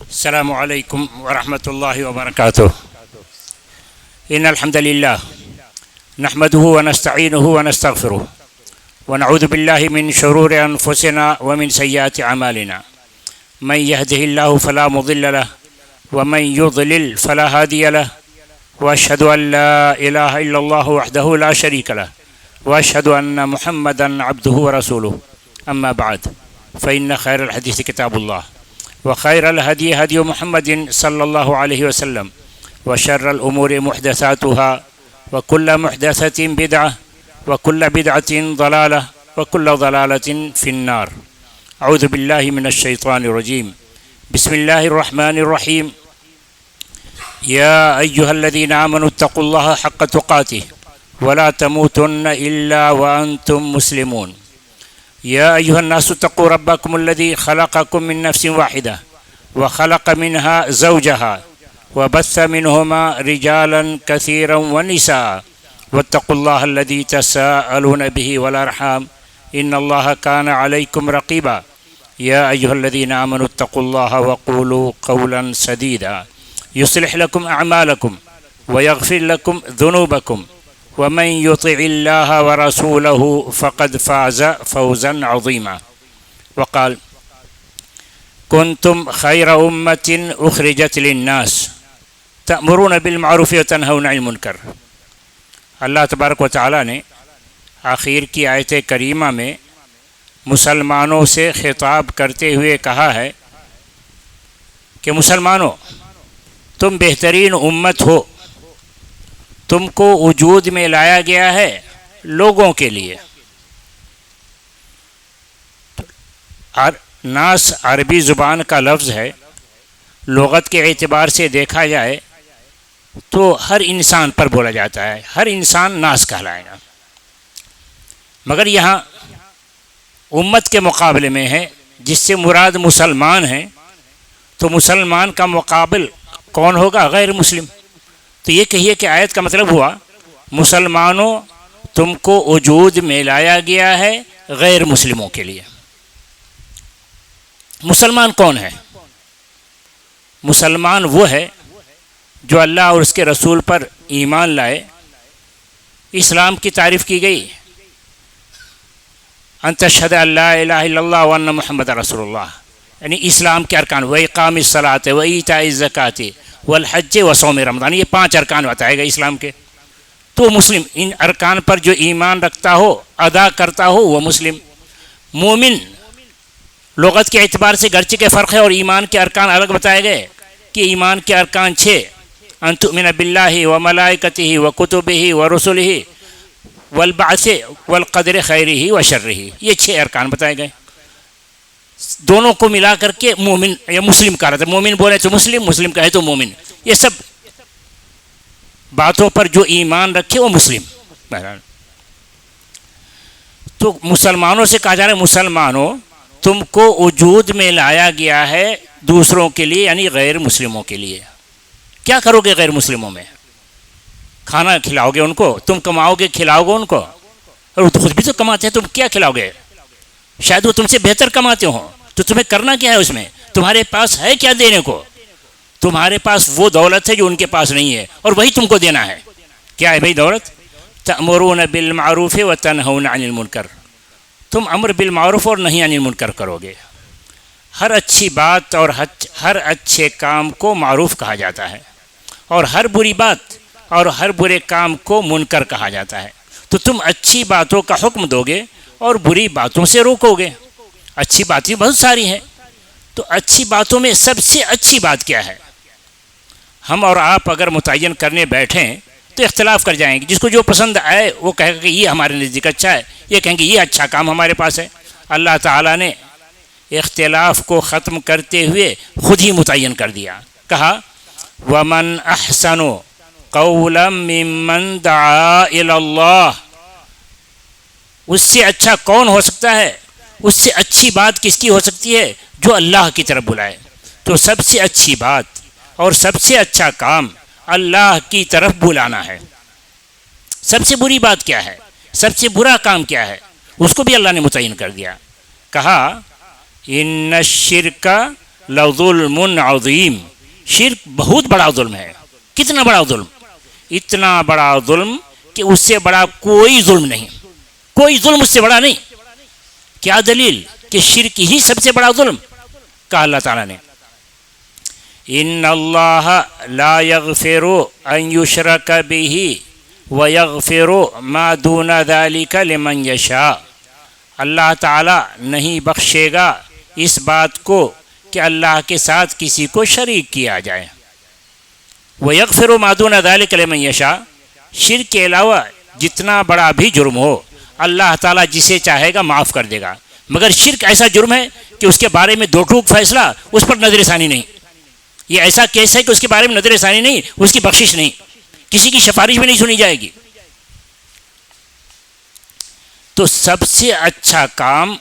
السلام عليكم ورحمة الله وبركاته. إن الحمد لله نحمده ونستعينه ونستغفره ونعوذ بالله من شرور أنفسنا ومن سيئات أعمالنا. من يهده الله فلا مضل له ومن يضلل فلا هادي له، وأشهد أن لا إله إلا الله وحده لا شريك له، وأشهد أن محمدا عبده ورسوله. أما بعد، فإن خير الحديث كتاب الله، وخير الهدي هدي محمد صلى الله عليه وسلم، وشر الأمور محدثاتها، وكل محدثة بدعة، وكل بدعة ضلالة، وكل ضلالة في النار. أعوذ بالله من الشيطان الرجيم. بسم الله الرحمن الرحيم. يا أيها الذين آمنوا اتقوا الله حق تقاته ولا تموتن إلا وأنتم مسلمون. يا أيها الناس اتقوا ربكم الذي خلقكم من نفس واحدة وخلق منها زوجها وبث منهما رجالا كثيرا ونساء، واتقوا الله الذي تساءلون به والأرحام إن الله كان عليكم رقيبا. يا أيها الذين آمنوا اتقوا الله وقولوا قولا سديدا يصلح لكم أعمالكم ويغفر لكم ذنوبكم، ومن يطع الله ورسوله فقد فاز فوزا عظيما. وقال: كنتم خير أمة أخرجت للناس تأمرون بالمعروف وتنهون عن المنکر. اللہ تبارک و تعالیٰ نے آخر کی آیت کریمہ میں مسلمانوں سے خطاب کرتے ہوئے کہا ہے کہ مسلمانوں، تم بہترین امت ہو، تم کو وجود میں لایا گیا ہے لوگوں کے لیے. ناس عربی زبان کا لفظ ہے. لغت کے اعتبار سے دیکھا جائے تو ہر انسان پر بولا جاتا ہے، ہر انسان ناس کہلائے گا. مگر یہاں امت کے مقابلے میں ہے، جس سے مراد مسلمان ہیں، تو مسلمان کا مقابل کون ہوگا؟ غیر مسلم. تو یہ کہیے کہ آیت کا مطلب ہوا مسلمانوں، تم کو وجود میں لایا گیا ہے غیر مسلموں کے لیے. مسلمان کون ہے؟ مسلمان وہ ہے جو اللہ اور اس کے رسول پر ایمان لائے. اسلام کی تعریف کی گئی: ان تشہد ان لا الہ الا اللہ وان محمد رسول اللہ، یعنی اسلام کے ارکان: وإقام الصلاۃ وإیتاء الزکاۃ والحج وصوم رمضان. یہ 5 ارکان بتائے گئے اسلام کے. تو مسلم ان ارکان پر جو ایمان رکھتا ہو، ادا کرتا ہو، وہ مسلم. مومن لغت کے اعتبار سے گرچہ کے فرق ہے اور ایمان کے ارکان الگ بتائے گئے کہ ایمان کے ارکان 6: ان تؤمن باللہ وملائکتہ وکتبہ ورسلہ والبعث والقدر خیرہ وشرہ. یہ 6 ارکان بتائے گئے. دونوں کو ملا کر کے مومن یا مسلم کہا رہتا ہے. مومن بولے تو مسلم، مسلم کہے تو مومن. یہ سب باتوں پر جو ایمان رکھے وہ مسلم. بہرحال تو مسلمانوں سے کہا جا رہا ہے مسلمانوں، تم کو وجود میں لایا گیا ہے دوسروں کے لیے، یعنی غیر مسلموں کے لیے. کیا کرو گے غیر مسلموں میں؟ کھانا کھلاؤ گے ان کو؟ تم کماؤ گے کھلاؤ گے ان کو؟ اور وہ خود بھی تو کماتے ہیں، تم کیا کھلاؤ گے؟ شاید وہ تم سے بہتر کماتے ہوں، تو تمہیں کرنا کیا ہے اس میں؟ تمہارے پاس ہے کیا دینے کو؟ تمہارے پاس وہ دولت ہے جو ان کے پاس نہیں ہے، اور وہی تم کو دینا ہے. کیا ہے بھائی دولت؟ تأمرون بالمعروف وتنہون عن المنکر. تم امر بالمعروف اور نہی عن المنکر کرو گے. ہر اچھی بات اور ہر اچھے کام کو معروف کہا جاتا ہے، اور ہر بری بات اور ہر برے کام کو منکر کہا جاتا ہے. تو تم اچھی باتوں کا حکم دو گے اور بری باتوں سے روکو گے. اچھی باتیں بہت ساری ہیں، تو اچھی باتوں میں سب سے اچھی بات کیا ہے؟ ہم اور آپ اگر متعین کرنے بیٹھیں تو اختلاف کر جائیں گے. جس کو جو پسند آئے وہ کہے گا کہ یہ ہمارے نزدیک اچھا ہے، یہ کہیں گے یہ اچھا کام ہمارے پاس ہے. اللہ تعالیٰ نے اختلاف کو ختم کرتے ہوئے خود ہی متعین کر دیا. کہا: وَمَنْ أَحْسَنُ قَوْلًا مِّمَّنْ دَعَا إِلَى اللَّهِ. اس سے اچھا کون ہو سکتا ہے؟ اس سے اچھی بات کس کی ہو سکتی ہے؟ جو اللہ کی طرف بلائے. تو سب سے اچھی بات اور سب سے اچھا کام اللہ کی طرف بلانا ہے. سب سے بری بات کیا ہے؟ سب سے برا کام کیا ہے؟ اس کو بھی اللہ نے متعین کر دیا. کہا: ان الشرک لظلم عظیم، شرک بہت بڑا ظلم ہے۔ کتنا بڑا ظلم؟ اتنا بڑا ظلم کہ اس سے بڑا کوئی ظلم نہیں، کوئی ظلم اس سے بڑا نہیں۔ کیا دلیل کہ شرک ہی سب سے بڑا ظلم؟ کہا اللہ تعالیٰ نے ان اللہ لا یغفر ان یشرک بہ ویغفر ما دون ذلک لمن یشاء، اللہ تعالیٰ نہیں بخشے گا اس بات کو کہ اللہ کے ساتھ کسی کو شریک کیا جائے۔ وَيَغْفِرُ مَا دُونَ ذَلِكَ لِمَن يَشَاءُ، شرک کے علاوہ جتنا بڑا بھی جرم ہو اللہ تعالیٰ جسے چاہے گا معاف کر دے گا، مگر شرک ایسا جرم ہے کہ اس کے بارے میں دو ٹوک فیصلہ، اس پر نظر ثانی نہیں۔ یہ ایسا کیس ہے کہ اس کے بارے میں نظر ثانی نہیں، اس کی بخشش نہیں، کسی کی سفارش بھی نہیں سنی جائے گی۔ تو سب سے اچھا کام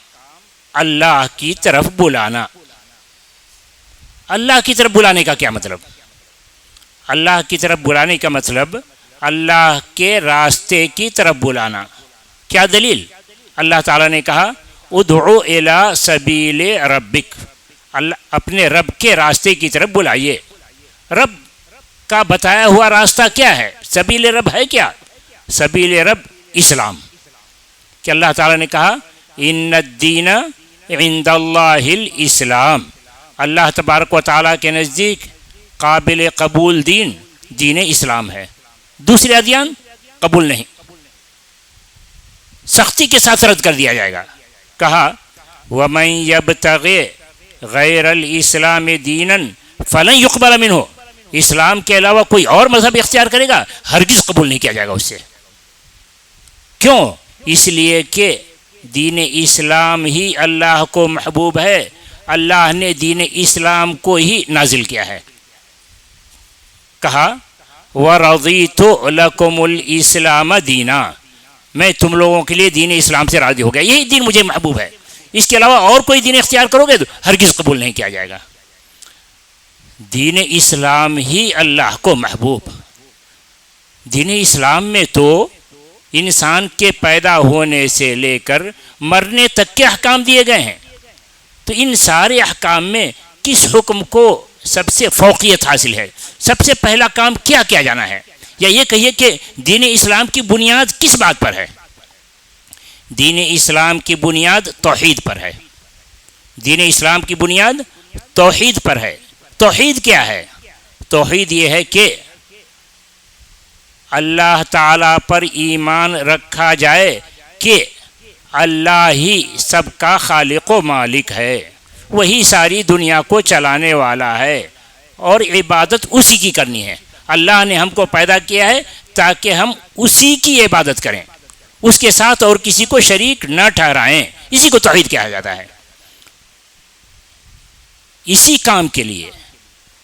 اللہ کی طرف بلانا۔ اللہ کی طرف بلانے کا کیا مطلب؟ اللہ کی طرف بلانے کا مطلب اللہ کے راستے کی طرف بلانا۔ کیا دلیل؟ اللہ تعالیٰ نے کہا ادعو الی سبیل ربک، اللہ اپنے رب کے راستے کی طرف بلائیے۔ رب کا بتایا ہوا راستہ کیا ہے؟ سبیل رب ہے کیا؟ سبیل رب اسلام۔ کہ اللہ تعالیٰ نے کہا ان الدین عند اللہ الاسلام، اللہ تبارک و تعالیٰ کے نزدیک قابل قبول دین دین اسلام ہے، دوسرے ادیان قبول نہیں، سختی کے ساتھ رد کر دیا جائے گا۔ کہا وَمَن يَبْتَغِ غَيْرَ الْإِسْلَامِ دِينًا فَلَن يُقْبَلَ مِنْهُ، اسلام کے علاوہ کوئی اور مذہب اختیار کرے گا ہرگز قبول نہیں کیا جائے گا اس سے۔ کیوں؟ اس لیے کہ دین اسلام ہی اللہ کو محبوب ہے، اللہ نے دین اسلام کو ہی نازل کیا ہے۔ کہا وَرَضِيتُ لَكُمُ الْإِسْلَامَ دِينًا، میں تم لوگوں کے لیے دین اسلام سے راضی ہو گیا، یہی دین مجھے محبوب ہے، اس کے علاوہ اور کوئی دین اختیار کرو گے تو ہرگز قبول نہیں کیا جائے گا۔ دین اسلام ہی اللہ کو محبوب۔ دین اسلام میں تو انسان کے پیدا ہونے سے لے کر مرنے تک کے احکام دیے گئے ہیں، تو ان سارے احکام میں کس حکم کو سب سے فوقیت حاصل ہے؟ سب سے پہلا کام کیا کیا جانا ہے؟ یا یہ کہیے کہ دین اسلام کی بنیاد کس بات پر ہے؟ دین اسلام کی بنیاد توحید پر ہے۔ دین اسلام کی بنیاد توحید پر ہے۔ توحید کیا ہے؟ توحید یہ ہے کہ اللہ تعالیٰ پر ایمان رکھا جائے کہ اللہ ہی سب کا خالق و مالک ہے، وہی ساری دنیا کو چلانے والا ہے، اور عبادت اسی کی کرنی ہے۔ اللہ نے ہم کو پیدا کیا ہے تاکہ ہم اسی کی عبادت کریں، اس کے ساتھ اور کسی کو شریک نہ ٹھہرائیں، اسی کو توحید کہا جاتا ہے۔ اسی کام کے لیے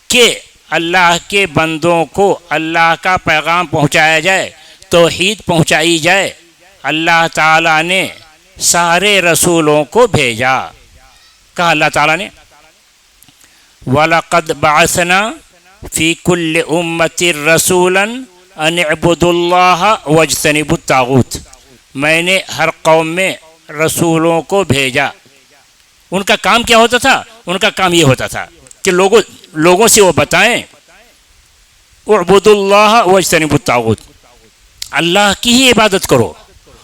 کہ اللہ کے بندوں کو اللہ کا پیغام پہنچایا جائے، توحید پہنچائی جائے، اللہ تعالیٰ نے سارے رسولوں کو بھیجا۔ کہا اللہ تعالیٰ نے وَلَقَدْ بَعَثْنَا فِي كُلِّ أُمَّةٍ رَسُولًا أَنِ اعْبُدُوا اللَّهَ وَاجْتَنِبُوا الطَّاغُوتَ، میں نے ہر قوم میں رسولوں کو بھیجا۔ ان کا کام کیا ہوتا تھا؟ ان کا کام یہ ہوتا تھا کہ لوگوں سے وہ بتائیں اعبدوا اللہ واجتنبوا الطاغوت، اللہ کی ہی عبادت کرو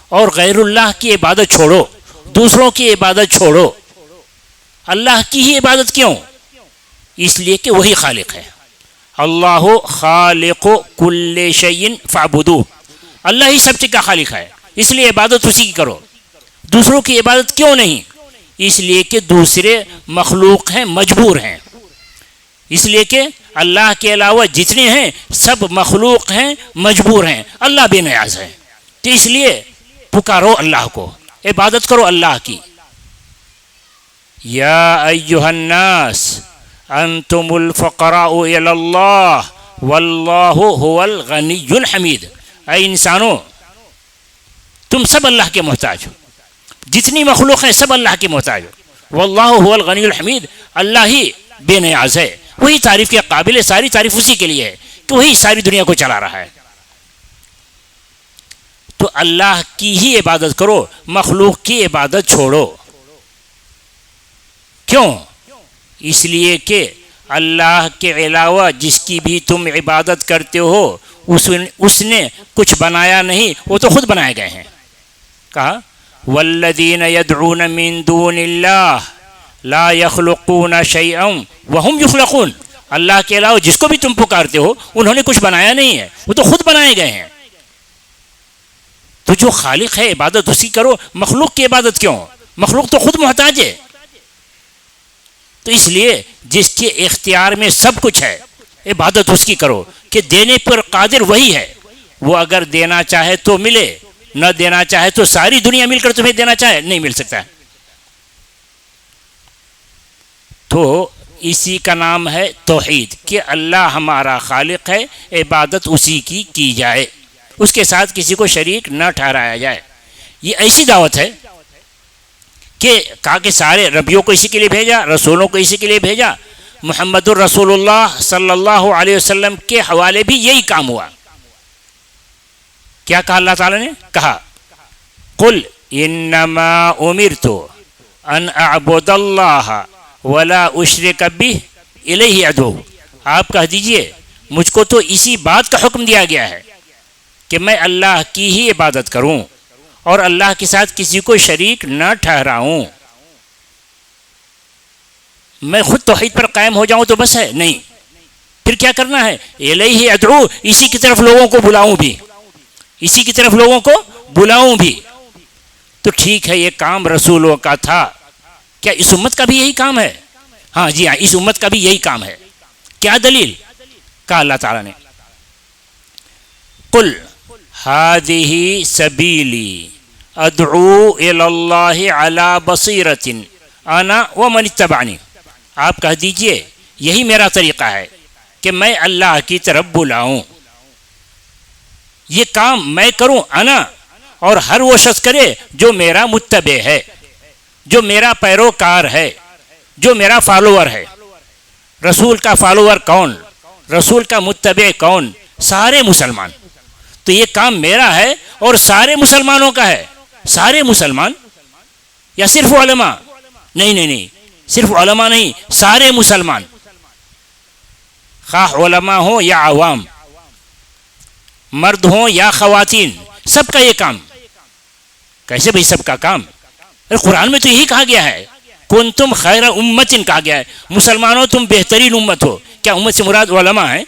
اور غیر اللہ کی عبادت چھوڑو، دوسروں کی عبادت چھوڑو۔ اللہ کی ہی عبادت کیوں؟ اس لیے کہ وہی خالق ہے۔ اللہ خالق کل شیء فاعبدوہ، اللہ ہی سب چیز کا خالق ہے، اس لیے عبادت اسی کی کرو۔ دوسروں کی عبادت کیوں نہیں؟ اس لیے کہ دوسرے مخلوق ہیں، مجبور ہیں، اس لیے کہ اللہ کے علاوہ جتنے ہیں سب مخلوق ہیں، مجبور ہیں، اللہ بے نیاز ہے، تو اس لیے پکارو اللہ کو، عبادت کرو اللہ کی۔ یا ایہا الناس انتم الفقراء الی اللہ واللہ هو الغنی الحمید، اے انسانوں تم سب اللہ کے محتاج ہو، جتنی مخلوق ہیں سب اللہ کے محتاج ہو، واللہ هو الغنی الحمید، اللہ ہی بے نیاز ہے، وہی تعریف کے قابل ہے، ساری تعریف اسی کے لیے ہے کہ وہی ساری دنیا کو چلا رہا ہے۔ تو اللہ کی ہی عبادت کرو، مخلوق کی عبادت چھوڑو۔ کیوں؟ اس لیے کہ اللہ کے علاوہ جس کی بھی تم عبادت کرتے ہو اس نے کچھ بنایا نہیں، وہ تو خود بنائے گئے ہیں. کہا والذین یدعون من دون اللہ لا یخلقون شیئا وہم یخلقون. اللہ کے علاوہ جس کو بھی تم پکارتے ہو انہوں نے کچھ بنایا نہیں ہے، وہ تو خود بنائے گئے ہیں. تو جو خالق ہے عبادت اسی کرو، مخلوق کی عبادت کیوں؟ مخلوق تو خود محتاج ہے. تو اس لیے جس کے اختیار میں سب کچھ ہے عبادت اس کی کرو، کہ دینے پر قادر وہی ہے. وہ اگر دینا چاہے تو ملے، نہ دینا چاہے تو ساری دنیا مل کر تمہیں دینا چاہے نہیں مل سکتا. تو اسی کا نام ہے توحید، کہ اللہ ہمارا خالق ہے، عبادت اسی کی جائے، اس کے ساتھ کسی کو شریک نہ ٹھہرایا جائے. یہ ایسی دعوت ہے کہ کہا کہ سارے نبیوں کو اسی کے لیے بھیجا، رسولوں کو اسی کے لیے بھیجا. محمد الرسول اللہ صلی اللہ علیہ وسلم کے حوالے بھی یہی کام ہوا. کیا کہا اللہ تعالیٰ نے؟ کہا قل انما امرت ان اعبد اللہ ولا اشرک بہ الیہ ادعو. آپ کہہ دیجئے مجھ کو تو اسی بات کا حکم دیا گیا ہے کہ میں اللہ کی ہی عبادت کروں اور اللہ کے ساتھ کسی کو شریک نہ ٹھہراؤں. میں خود توحید پر قائم ہو جاؤں تو بس ہے نہیں، پھر کیا کرنا ہے؟ الیہ ادعو، اسی کی طرف لوگوں کو بلاؤں بھی، اسی کی طرف لوگوں کو بلاؤں بھی. تو ٹھیک ہے یہ کام رسولوں کا تھا، کیا اس امت کا بھی یہی کام ہے؟ ہاں جی ہاں، اس امت کا بھی یہی کام ہے. کیا دلیل؟ کہا اللہ تعالیٰ نے قل هذه سبیلی ادعو الی اللہ علی بصیرۃ انا ومن اتبعنی. آپ کہہ دیجئے یہی میرا طریقہ ہے کہ میں اللہ کی طرف بلاؤں، یہ کام میں کروں انا، اور ہر وہ شخص کرے جو میرا متبع ہے، جو میرا پیروکار ہے، جو میرا فالوور ہے. رسول کا فالوور کون؟ رسول کا متبع کون؟ سارے مسلمان. تو یہ کام میرا ہے اور سارے مسلمانوں کا ہے. سارے مسلمان یا صرف علماء؟ نہیں، صرف علماء نہیں، سارے مسلمان، خواہ علماء ہوں یا عوام، مرد ہوں یا خواتین، سب کا یہ کام. کیسے بھائی سب کا کام؟ قرآن میں تو یہی کہا گیا ہے، کنتم خیر امت کہا گیا ہے، مسلمانوں تم بہترین امت ہو. کیا امت سے مراد علماء ہیں؟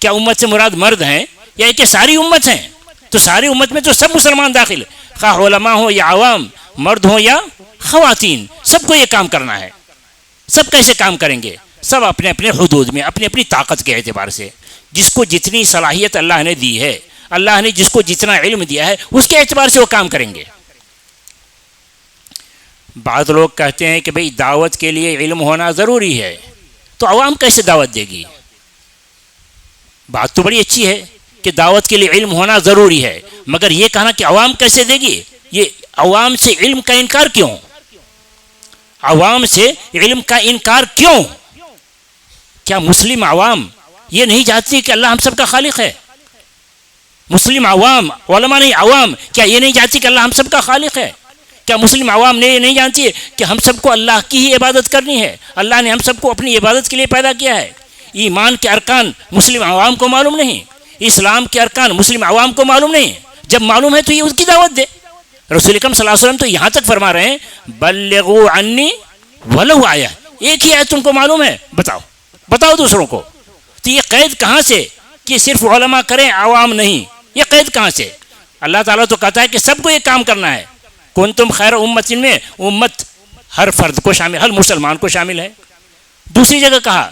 کیا امت سے مراد مرد ہیں؟ یا کہ ساری امت ہیں؟ تو ساری امت میں تو سب مسلمان داخل ہے، خواہ علماء ہو یا عوام، مرد ہوں یا خواتین، سب کو یہ کام کرنا ہے. سب کیسے کام کریں گے؟ سب اپنے اپنے حدود میں، اپنی اپنی طاقت کے اعتبار سے، جس کو جتنی صلاحیت اللہ نے دی ہے، اللہ نے جس کو جتنا علم دیا ہے اس کے اعتبار سے وہ کام کریں گے. بعض لوگ کہتے ہیں کہ بھئی دعوت کے لیے علم ہونا ضروری ہے، تو عوام کیسے دعوت دے گی؟ بات تو بڑی اچھی ہے کہ دعوت کے لیے علم ہونا ضروری ہے، مگر یہ کہنا کہ عوام کیسے دے گی؟ یہ عوام سے علم کا انکار کیوں؟ عوام سے علم کا انکار کیوں؟ کیا مسلم عوام یہ نہیں جانتی کہ اللہ ہم سب کا خالق ہے؟ مسلم عوام، علماء نہیں عوام، کیا یہ نہیں جانتی کہ اللہ ہم سب کا خالق ہے؟ کیا مسلم عوام نے یہ نہیں جانتی کہ ہم سب کو اللہ کی ہی عبادت کرنی ہے؟ اللہ نے ہم سب کو اپنی عبادت کے لیے پیدا کیا ہے. ایمان کے ارکان مسلم عوام کو معلوم نہیں، اسلام کے ارکان مسلم عوام کو معلوم نہیں. جب معلوم ہے تو یہ اس کی دعوت دے. رسول اکرم صلی اللہ علیہ وسلم تو یہاں تک فرما رہے ہیں بلغوا عنی ولو آیہ، ایک ہی آیت تم کو معلوم ہے، بتاؤ دوسروں کو. تو یہ قید کہاں سے کہ صرف علماء کریں عوام نہیں؟ یہ قید کہاں سے؟ اللہ تعالیٰ تو کہتا ہے کہ سب کو یہ کام کرنا ہے. کنتم خیر امت میں امت ہر فرد کو شامل، ہر مسلمان کو شامل ہے. دوسری جگہ کہا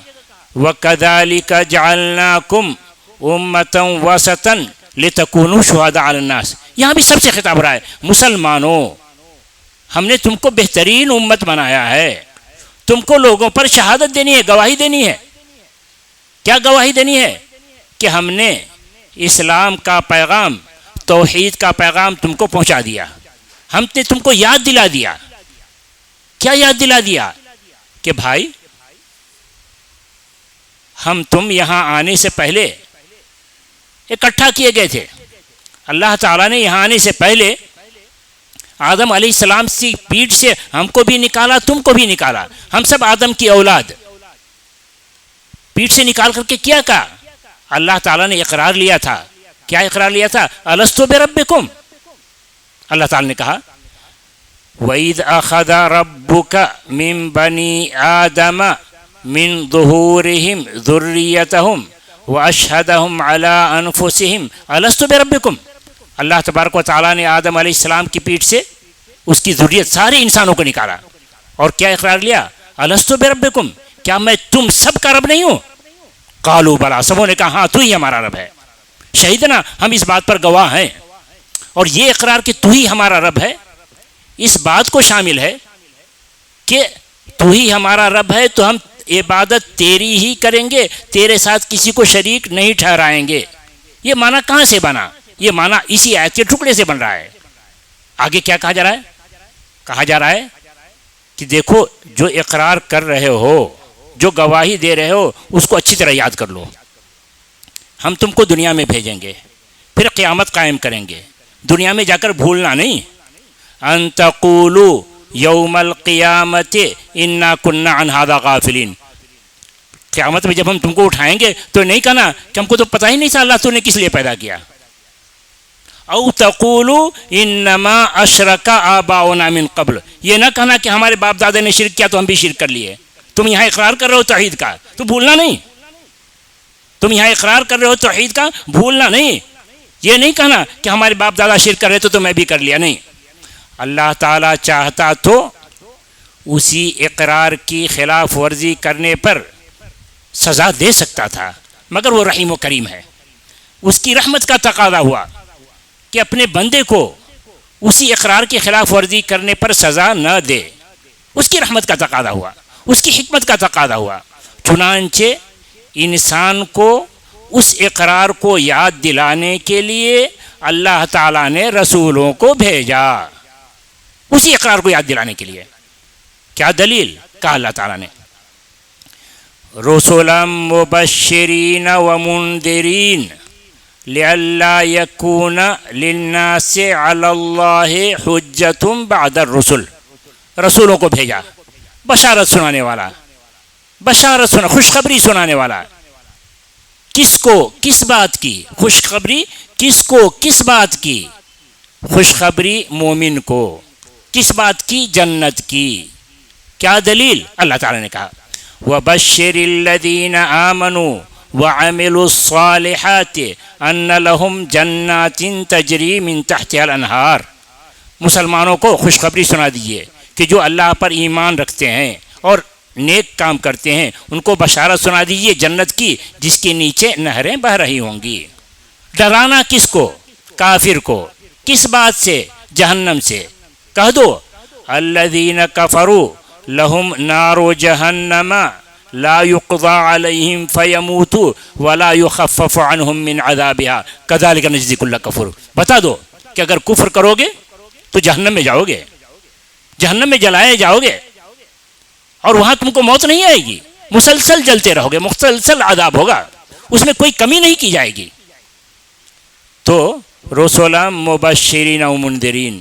وَكَذَلِكَ جَعَلْنَاكُمْ أُمَّةً وَسَطًا لِتَكُونُوا شُهَدَاءَ عَلَى النَّاسِ. یہاں بھی سب سے خطاب رہا ہے، مسلمانوں ہم نے تم کو بہترین امت بنایا ہے، تم کو لوگوں پر شہادت دینی ہے، گواہی دینی ہے. کیا گواہی دینی ہے؟ کہ ہم نے اسلام کا پیغام، توحید کا پیغام تم کو پہنچا دیا، ہم نے تم کو یاد دلا دیا. کیا یاد دلا دیا؟ کہ بھائی ہم تم یہاں آنے سے پہلے اکٹھا کیے گئے تھے. اللہ تعالیٰ نے یہاں آنے سے پہلے آدم علیہ السلام کی پیٹھ سے ہم کو بھی نکالا، تم کو بھی نکالا. ہم سب آدم کی اولاد، پیٹھ سے نکال کر کے کیا کہا؟ اللہ تعالیٰ نے اقرار لیا تھا. کیا اقرار لیا تھا؟ الستو بربکم. اللہ تعالیٰ نے کہا وَإِذْ أَخَذَ رَبُّكَ مِنْ بَنِي آدَمَ مِنْ ظُهُورِهِمْ ذُرِّيَّتَهُمْ وَأَشْهَدَهُمْ عَلَىٰ أَنفُسِهِمْ أَلَسْتُ بِرَبِّكُمْ. اللہ تبارک و تعالیٰ نے آدم علیہ السلام کی پیٹھ سے اس کی ذریت سارے انسانوں کو نکالا اور کیا اقرار لیا؟ الستو بربکم، کیا میں تم سب کا رب نہیں ہوں؟ قالوا بلا، سبوں نے کہا ہاں تو ہی ہمارا رب ہے. شہیدنا، ہم اس بات پر گواہ ہیں. اور یہ اقرار کہ تو ہی ہمارا رب ہے اس بات کو شامل ہے کہ تو ہی ہمارا رب ہے تو ہم عبادت تیری ہی کریں گے، تیرے ساتھ کسی کو شریک نہیں ٹھہرائیں گے. یہ معنی کہاں سے بنا؟ یہ معنی اسی آیت کے ٹکڑے سے بن رہا ہے. آگے کیا کہا جا رہا ہے؟ کہا جا رہا ہے کہ دیکھو جو اقرار کر رہے ہو، جو گواہی دے رہے ہو، اس کو اچھی طرح یاد کر لو. ہم تم کو دنیا میں بھیجیں گے، پھر قیامت قائم کریں گے. دنیا میں جا کر بھولنا نہیں. ان تقولوا یوم القیامت انا کنا عن ھذا غافلین. قیامت میں جب ہم تم کو اٹھائیں گے تو نہیں کہنا کہ ہم کو تو پتہ ہی نہیں تھا اللہ تو نے کس لیے پیدا کیا. او تقولوا انما اشرک آباؤنا من قبل، یہ نہ کہنا کہ ہمارے باپ دادا نے شرک کیا تو ہم بھی شرک کر لیے. تم یہاں اقرار کر رہے ہو توحید کا، تو بھولنا نہیں. تم یہاں اقرار کر رہے ہو توحید کا، بھولنا نہیں. یہ نہیں کہنا کہ ہمارے باپ دادا شرک کر رہے تو میں بھی کر لیا. نہیں، اللہ تعالیٰ چاہتا تو اسی اقرار کی خلاف ورزی کرنے پر سزا دے سکتا تھا، مگر وہ رحیم و کریم ہے. اس کی رحمت کا تقاضا ہوا کہ اپنے بندے کو اسی اقرار کی خلاف ورزی کرنے پر سزا نہ دے. اس کی رحمت کا تقاضا ہوا، اس کی حکمت کا تقاضا ہوا. چنانچہ انسان کو اس اقرار کو یاد دلانے کے لیے اللہ تعالیٰ نے رسولوں کو بھیجا، اسی اقرار کو یاد دلانے کے لیے. کیا دلیل؟ کہا اللہ تعالیٰ نے رسولا مبشرین ومنذرین لئلا یکون للناس علی اللہ حجۃ بعد الرسل. رسولوں کو بھیجا، بشارت سنانے والا، خوشخبری سنانے والا. کس کو؟ کس بات کی خوشخبری؟ کس کو؟ کس بات کی خوشخبری؟ مومن کو. کس بات کی؟ جنت کی. کیا دلیل؟ اللہ تعالیٰ نے کہا وَبَشِّرِ الَّذِينَ آمَنُوا وَعَمِلُوا الصَّالِحَاتِ أَنَّ لَهُمْ جَنَّاتٍ تَجْرِي مِن تَحْتِهَا الْأَنْهَارُ. مسلمانوں کو خوشخبری سنا دیجیے کہ جو اللہ پر ایمان رکھتے ہیں اور نیک کام کرتے ہیں ان کو بشارت سنا دیجیے جنت کی جس کے نیچے نہریں بہہ رہی ہوں گی. ڈرانا کس کو؟ کافر کو. کس بات سے؟ جہنم سے. کہہ دو الذین کفروا لہم نار جہنم لا یقضى علیہم فیموتوا ولا یخفف عنہم من عذابها کذلک نجزی کل کفور. بتا دو کہ اگر کفر کرو گے تو جہنم میں جاؤ گے، جہنم میں جلائے جاؤ گے اور وہاں تم کو موت نہیں آئے گی، مسلسل جلتے رہو گے، مسلسل عذاب ہوگا، اس میں کوئی کمی نہیں کی جائے گی. تو رسولا مبشرین و منذرین،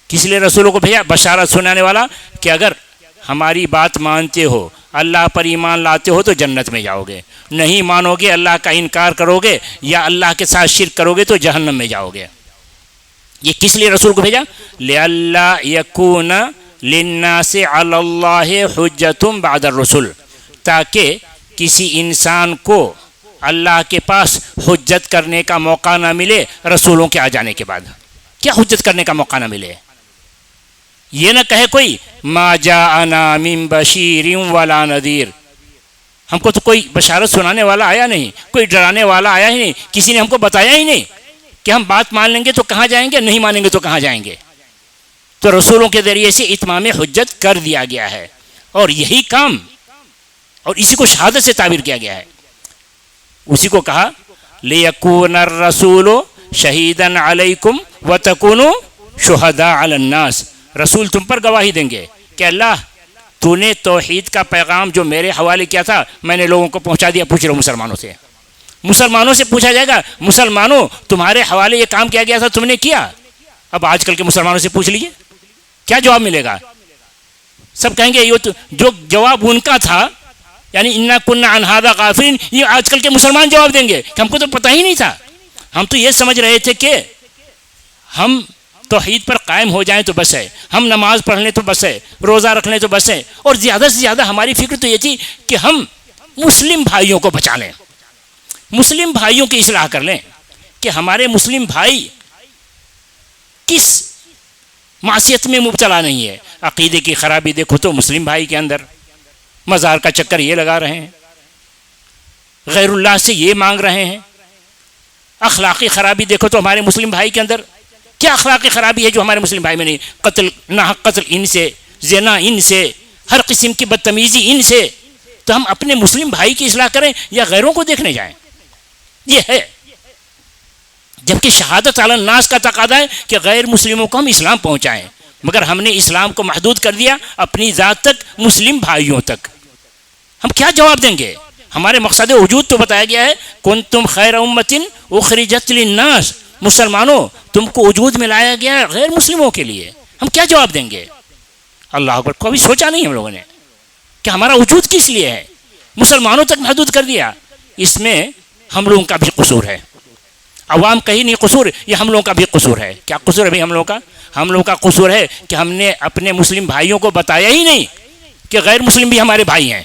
کس لیے رسولوں کو بھیجا؟ بشارت سنانے والا کہ اگر ہماری بات مانتے ہو، اللہ پر ایمان لاتے ہو تو جنت میں جاؤ گے، نہیں مانو گے، اللہ کا انکار کرو گے یا اللہ کے ساتھ شرک کرو گے تو جہنم میں جاؤ گے. یہ کس لیے رسول کو بھیجا؟ لئلا یکون للناس علی اللہ حجۃ بعد الرسل، تاکہ کسی انسان کو اللہ کے پاس حجت کرنے کا موقع نہ ملے رسولوں کے آ جانے کے بعد. کیا حجت کرنے کا موقع نہ ملے؟ یہ نہ کہے کوئی ما جاءنا من بشیر ولا نذیر، ہم کو تو کوئی بشارت سنانے والا آیا نہیں، کوئی ڈرانے والا آیا ہی نہیں، کسی نے ہم کو بتایا ہی نہیں کہ ہم بات مان لیں گے تو کہاں جائیں گے، نہیں مانیں گے تو کہاں جائیں گے. تو رسولوں کے ذریعے سے اتمام حجت کر دیا گیا ہے، اور یہی کام اور اسی کو شہادت سے تعبیر کیا گیا ہے. اسی کو کہا لِيَكُونَ الرَّسُولُ شَهِيدًا عَلَيْكُمْ وَتَكُونُوا شُهَدَاءَ عَلَى النَّاسِ. رسول تم پر گواہی دیں گے کہ اللہ تو نے توحید کا پیغام جو میرے حوالے کیا تھا میں نے لوگوں کو پہنچا دیا. پوچھ رہا ہوں مسلمانوں سے، مسلمانوں سے پوچھا جائے گا مسلمانوں تمہارے حوالے یہ کام کیا گیا تھا تم نے کیا؟ اب آج کل کے مسلمانوں سے پوچھ لیجیے کیا جواب ملے گا. سب کہیں گے یہ جو جواب ان کا تھا یعنی انا کننا عن ھذا غافلین، یہ آج کل کے مسلمان جواب دیں گے کہ ہم کو تو پتہ ہی نہیں تھا، ہم تو یہ سمجھ رہے تھے کہ ہم توحید پر قائم ہو جائیں تو بس ہے، ہم نماز پڑھ لیں تو بس ہے، روزہ رکھ لیں تو بس ہے، اور زیادہ سے زیادہ ہماری فکر تو یہ تھی کہ ہم مسلم بھائیوں کو بچا لیں، مسلم بھائیوں کی اصلاح کر لیں کہ ہمارے مسلم بھائی کس معصیت میں مبتلا نہیں ہے۔ عقیدے کی خرابی دیکھو تو مسلم بھائی کے اندر، مزار کا چکر یہ لگا رہے ہیں، غیر اللہ سے یہ مانگ رہے ہیں۔ اخلاقی خرابی دیکھو تو ہمارے مسلم بھائی کے اندر کیا اخلاقی خرابی ہے جو ہمارے مسلم بھائی میں نہیں؟ قتل، ناحق قتل ان سے، زنا ان سے، ہر قسم کی بدتمیزی ان سے۔ تو ہم اپنے مسلم بھائی کی اصلاح کریں یا غیروں کو دیکھنے جائیں؟ یہ ہے، جبکہ شہادت علی الناس کا تقاضا ہے کہ غیر مسلموں کو ہم اسلام پہنچائیں، مگر ہم نے اسلام کو محدود کر دیا اپنی ذات تک، مسلم بھائیوں تک۔ ہم کیا جواب دیں گے؟ ہمارے مقصد وجود تو بتایا گیا ہے، کنتم خیر امۃ اخرجت للناس، مسلمانوں تم کو وجود میں لایا گیا ہے غیر مسلموں کے لیے، ہم کیا جواب دیں گے؟ اللہ اکبر، کبھی سوچا نہیں ہم لوگوں نے کہ ہمارا وجود کس لیے ہے، مسلمانوں تک محدود کر دیا۔ اس میں ہم لوگوں کا بھی قصور ہے، عوام کا ہی نہیں قصور، یہ ہم لوگوں کا بھی قصور ہے۔ کیا قصور ہے بھائی ہم لوگوں کا؟ ہم لوگوں کا قصور ہے کہ ہم نے اپنے مسلم بھائیوں کو بتایا ہی نہیں کہ غیر مسلم بھی ہمارے بھائی ہیں،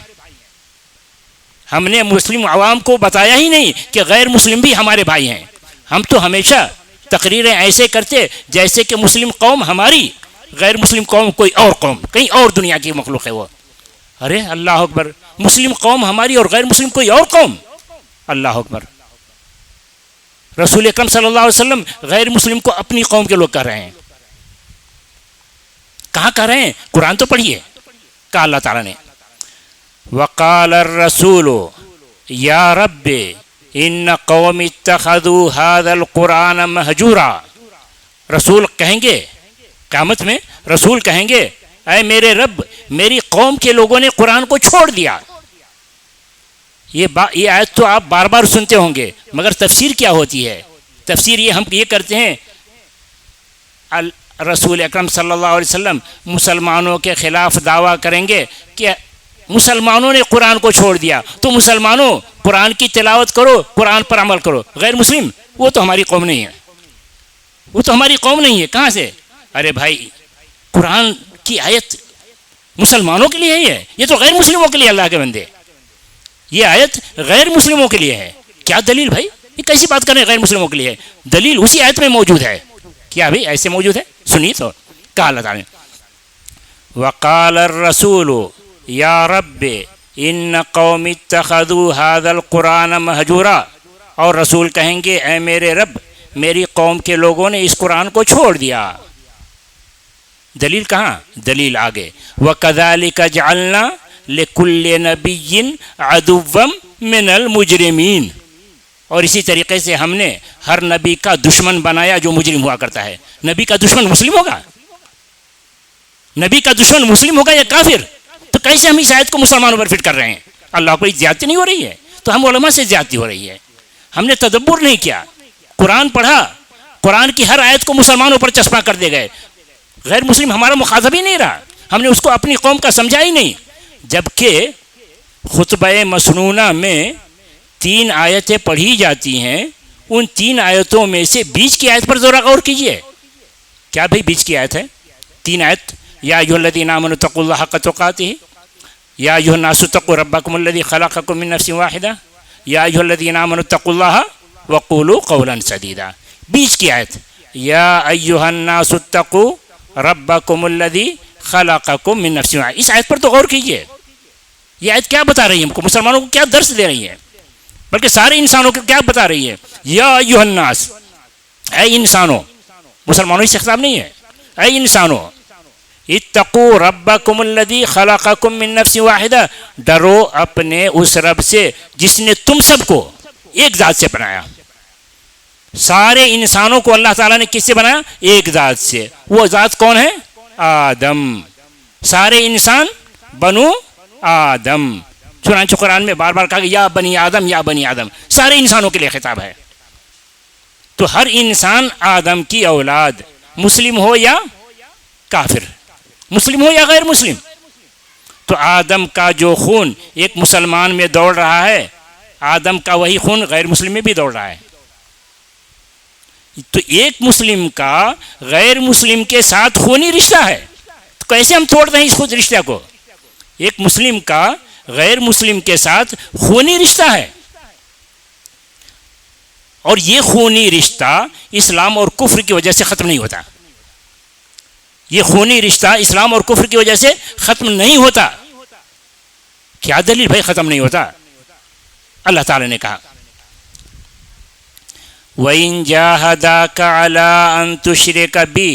ہم نے مسلم عوام کو بتایا ہی نہیں کہ غیر مسلم بھی ہمارے بھائی ہیں۔ ہم تو ہمیشہ تقریریں ایسے کرتے جیسے کہ مسلم قوم ہماری، غیر مسلم قوم کوئی اور قوم، کہیں اور دنیا کی مخلوق ہے وہ۔ ارے اللہ اکبر، مسلم قوم ہماری اور غیر مسلم کوئی اور قوم، اللہ اکبر۔ رسول اکرم صلی اللہ علیہ وسلم غیر مسلم کو اپنی قوم کے لوگ کہہ رہے ہیں، کہاں کہہ رہے ہیں؟ قرآن تو پڑھیے، کہا اللہ تعالیٰ نے وقال الرسول یا رب ان قوم اتخذوا هذا القرآن مہجورا۔ رسول کہیں گے قیامت میں، رسول کہیں گے اے میرے رب، میری قوم کے لوگوں نے قرآن کو چھوڑ دیا۔ یہ آیت تو آپ بار بار سنتے ہوں گے، مگر تفسیر کیا ہوتی ہے؟ تفسیر یہ ہم یہ کرتے ہیں رسول اکرم صلی اللہ علیہ وسلم مسلمانوں کے خلاف دعویٰ کریں گے کہ مسلمانوں نے قرآن کو چھوڑ دیا، تو مسلمانوں قرآن کی تلاوت کرو، قرآن پر عمل کرو۔ غیر مسلم وہ تو ہماری قوم نہیں ہے، وہ تو ہماری قوم نہیں ہے، کہاں سے؟ ارے بھائی، قرآن کی آیت مسلمانوں کے لیے ہے، یہ تو غیر مسلموں کے لیے، اللہ کے بندے یہ آیت غیر مسلموں کے لیے ہے۔ کیا دلیل بھائی؟ یہ کیسی بات کریں غیر مسلموں کے لیے؟ دلیل اسی آیت میں موجود ہے۔ کیا بھائی ایسے موجود ہے؟ سنیے تو، کہا اللہ تعالیٰ نے وقال الرسول یا رب ان قوم اتخذوا هذا القرآن مہجورا، اور رسول کہیں گے اے میرے رب، میری قوم کے لوگوں نے اس قرآن کو چھوڑ دیا۔ دلیل کہاں؟ دلیل آگے وَكَذَلِكَ جَعَلْنَا لِكُلِّ نَبِيٍّ عَدُوًّا مِّنَ الْمُجْرِمِينَ، اور اسی طریقے سے ہم نے ہر نبی کا دشمن بنایا جو مجرم ہوا کرتا ہے۔ نبی کا دشمن مسلم ہوگا؟ نبی کا دشمن مسلم ہوگا یا کافر؟ تو کیسے ہم اس آیت کو مسلمانوں پر فٹ کر رہے ہیں؟ اللہ کو زیادتی نہیں ہو رہی ہے؟ تو ہم علماء سے زیادتی ہو رہی ہے، ہم نے تدبر نہیں کیا، قرآن پڑھا، قرآن کی ہر آیت کو مسلمانوں پر چسپاں کر دے گئے، غیر مسلم ہمارا مخاطب ہی نہیں رہا، ہم نے اس کو اپنی قوم کا سمجھا ہی نہیں۔ جبکہ خطبہ مسنونہ میں 3 آیتیں پڑھی جاتی ہیں، ان 3 آیتوں میں سے بیچ کی آیت پر ذرا غور کیجئے۔ کیا بھائی بیچ کی آیت ہے؟ 3 آیت، یا ایھا الذین آمنوا اتقوا اللہ حق تقاتہ، یا ایھا الناس اتقوا ربکم الذی خلقکم من نفس واحدہ، یا ایھا الذین آمنوا اتقوا اللہ وقولوا قولا سدیدا۔ بیچ کی آیت یا ایھا الناس اتقوا ربکم الذی خلقکم من نفس واحدہ، اس آیت پر تو غور کیجئے۔ یہ آیت کیا بتا رہی ہے ہم کو؟ مسلمانوں کو کیا درس دے رہی ہے؟ بلکہ سارے انسانوں کو کیا بتا رہی ہے؟ یا ایھا الناس، اے انسانوں، مسلمانوں سے خطاب نہیں ہے، اے انسانوں، اتقوا ربکم الذی خلقکم من نفس واحدہ، ڈرو اپنے اس رب سے جس نے تم سب کو ایک ذات سے بنایا۔ سارے انسانوں کو اللہ تعالیٰ نے کس سے بنایا؟ ایک ذات سے۔ وہ ذات کون ہے؟ آدم۔ سارے انسان بنو آدم، چنانچہ قرآن میں بار بار کہا کہ یا بنی آدم، یا بنی آدم، سارے انسانوں کے لیے خطاب ہے۔ تو ہر انسان آدم کی اولاد، مسلم ہو یا کافر، مسلم ہو یا غیر مسلم۔ تو آدم کا جو خون ایک مسلمان میں دوڑ رہا ہے، آدم کا وہی خون غیر مسلم میں بھی دوڑ رہا ہے. تو ایک مسلم کا غیر مسلم کے ساتھ خونی رشتہ ہے، تو کیسے ہم توڑ رہے ہیں اس خود رشتہ کو؟ ایک مسلم کا غیر مسلم کے ساتھ خونی رشتہ ہے، اور یہ خونی رشتہ اسلام اور کفر کی وجہ سے ختم نہیں ہوتا. یہ خونی رشتہ اسلام اور کفر کی وجہ سے ختم نہیں ہوتا. کیا دلیل بھائی ختم نہیں ہوتا؟ اللہ تعالی نے کہا وَإِن جَاهَدَاكَ عَلَىٰ أَن تُشْرِكَ بِي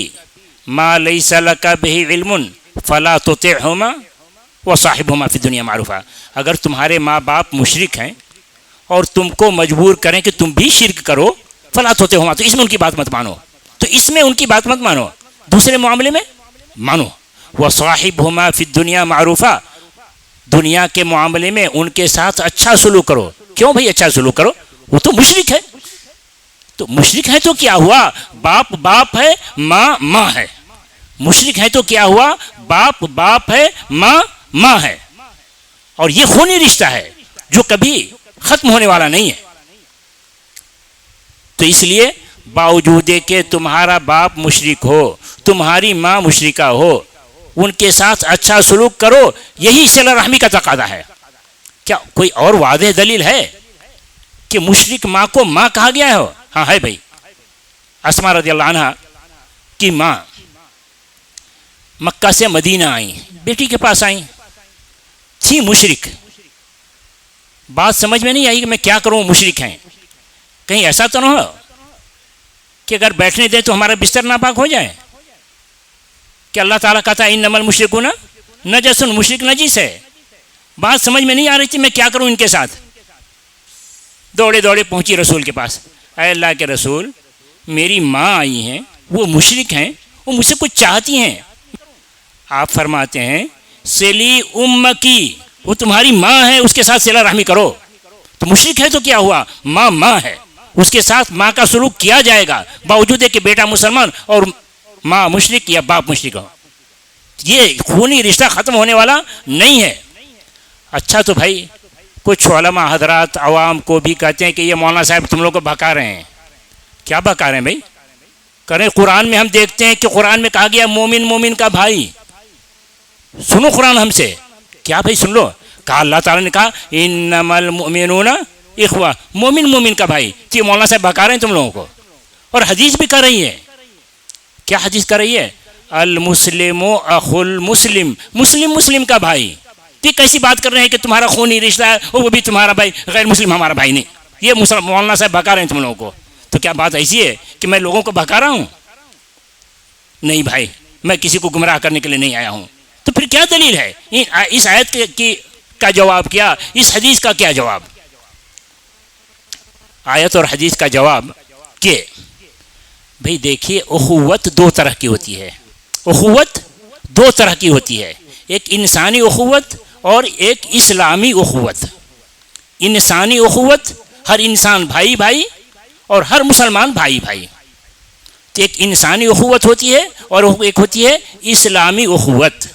مَا لَيْسَ لَكَ بِهِ عِلْمٌ فَلَا تُطِعْهُمَا وَصَاحِبْهُمَا فِي الدُّنْيَا مَعْرُوفًا. اگر تمہارے ماں باپ مشرک ہیں اور تم کو مجبور کریں کہ تم بھی شرک کرو، فَلَا تُطِعْهُمَا، تو اس میں ان کی بات مت مانو، تو اس میں ان کی بات مت مانو، دوسرے معاملے میں مانو. وَصَاحِبْهُمَا فِي الدُّنْيَا مَعْرُوفًا، دنیا کے معاملے میں ان کے ساتھ اچھا سلوک کرو. کیوں بھائی اچھا سلوک کرو؟ وہ تو مشرک ہے. تو مشرک ہے تو کیا ہوا؟ باپ باپ ہے، ماں ماں ہے. مشرک ہے تو کیا ہوا؟ باپ باپ ہے، ماں ماں ہے. اور یہ خونی رشتہ ہے جو کبھی ختم ہونے والا نہیں ہے. تو اس لیے باوجود کہ تمہارا باپ مشرک ہو، تمہاری ماں مشرکہ ہو، ان کے ساتھ اچھا سلوک کرو. یہی صلہ رحمی کا تقاضا ہے. کیا کوئی اور واضح دلیل ہے کہ مشرک ماں کو ماں کہا گیا ہے؟ ہاں ہے بھائی. اسماء رضی اللہ عنہ کی ماں مکہ سے مدینہ آئیں، بیٹی کے پاس آئیں، تھی مشرک. بات سمجھ میں نہیں آئی کہ میں کیا کروں، مشرک ہیں. کہیں ایسا تو نہ ہو کہ اگر بیٹھنے دیں تو ہمارا بستر ناپاک ہو جائے؟ کہ اللہ تعالیٰ کہتا ہے انما المشرکون نجس، مشرک نجس ہے. بات سمجھ میں نہیں آ رہی تھی میں کیا کروں ان کے ساتھ. دوڑے دوڑے پہنچی رسول کے پاس. اے اللہ کے رسول، میری ماں آئی ہیں، وہ مشرک ہیں، وہ مجھ سے کچھ چاہتی ہیں. آپ فرماتے ہیں سلی امکی، وہ تمہاری ماں ہے، اس کے ساتھ صلہ رحمی کرو. تو مشرک ہے تو کیا ہوا؟ ماں ماں ہے، اس کے ساتھ ماں کا سلوک کیا جائے گا، باوجود ہے کہ بیٹا مسلمان اور ماں مشرک یا باپ مشرک ہو. یہ خونی رشتہ ختم ہونے والا نہیں ہے. اچھا تو بھائی کچھ علماء حضرات عوام کو بھی کہتے ہیں کہ یہ مولانا صاحب تم لوگ کو بھکا رہے ہیں. کیا بھکا رہے ہیں بھائی؟ کریں قرآن میں ہم دیکھتے ہیں کہ قرآن میں کہا گیا مومن مومن کا بھائی. سنو قرآن ہم سے. کیا بھائی سن لو، کہا اللہ تعالیٰ نے کہا انما المؤمنون اخوہ، مومن مومن کا بھائی. تو یہ مولانا صاحب بھکا رہے ہیں تم لوگوں کو. اور حدیث بھی کر رہی ہے. کیا حدیث کر رہی ہے؟ المسلم اخو المسلم، مسلم مسلم کا بھائی. تو یہ کیسی بات کر رہے ہیں کہ تمہارا خونی رشتہ ہے وہ بھی تمہارا بھائی، غیر مسلم ہمارا بھائی نہیں. یہ مولانا صاحب بھکا رہے ہیں تم لوگوں کو. تو کیا بات ایسی ہے کہ میں لوگوں کو بھکا رہا ہوں؟ نہیں بھائی، میں کسی کو گمراہ کرنے کے لیے نہیں آیا ہوں. تو پھر کیا دلیل ہے؟ اس آیت کا جواب کیا، اس حدیث کا کیا جواب؟ آیت اور حدیث کا جواب کہ بھئی دیکھیے اخوت دو طرح کی ہوتی ہے. اخوت دو طرح کی ہوتی ہے، ایک انسانی اخوت اور ایک اسلامی اخوت. انسانی اخوت ہر انسان بھائی بھائی اور ہر مسلمان بھائی بھائی. تو ایک انسانی اخوت ہوتی ہے اور ایک ہوتی ہے اسلامی اخوت،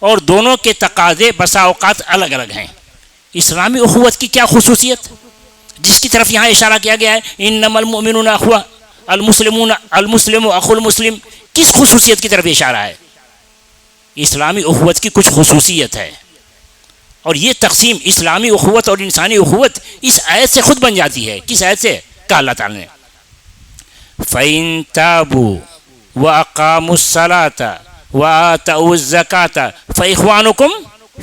اور دونوں کے تقاضے بسا اوقات الگ الگ ہیں. اسلامی اخوت کی کیا خصوصیت جس کی طرف یہاں اشارہ کیا گیا ہے انما المؤمنون اخوہ، المسلم اخو المسلم، کس خصوصیت کی طرف اشارہ ہے؟ اسلامی اخوت کی کچھ خصوصیت ہے. اور یہ تقسیم اسلامی اخوت اور انسانی اخوت اس آیت سے خود بن جاتی ہے. کس آیت سے؟ کہا اللہ تعالیٰ نے فَإِن تَابُوا وَأَقَامُوا الصَّلَاةَ وَآتَوُا الزَّكَاةَ فَإِخْوَانُكُمْ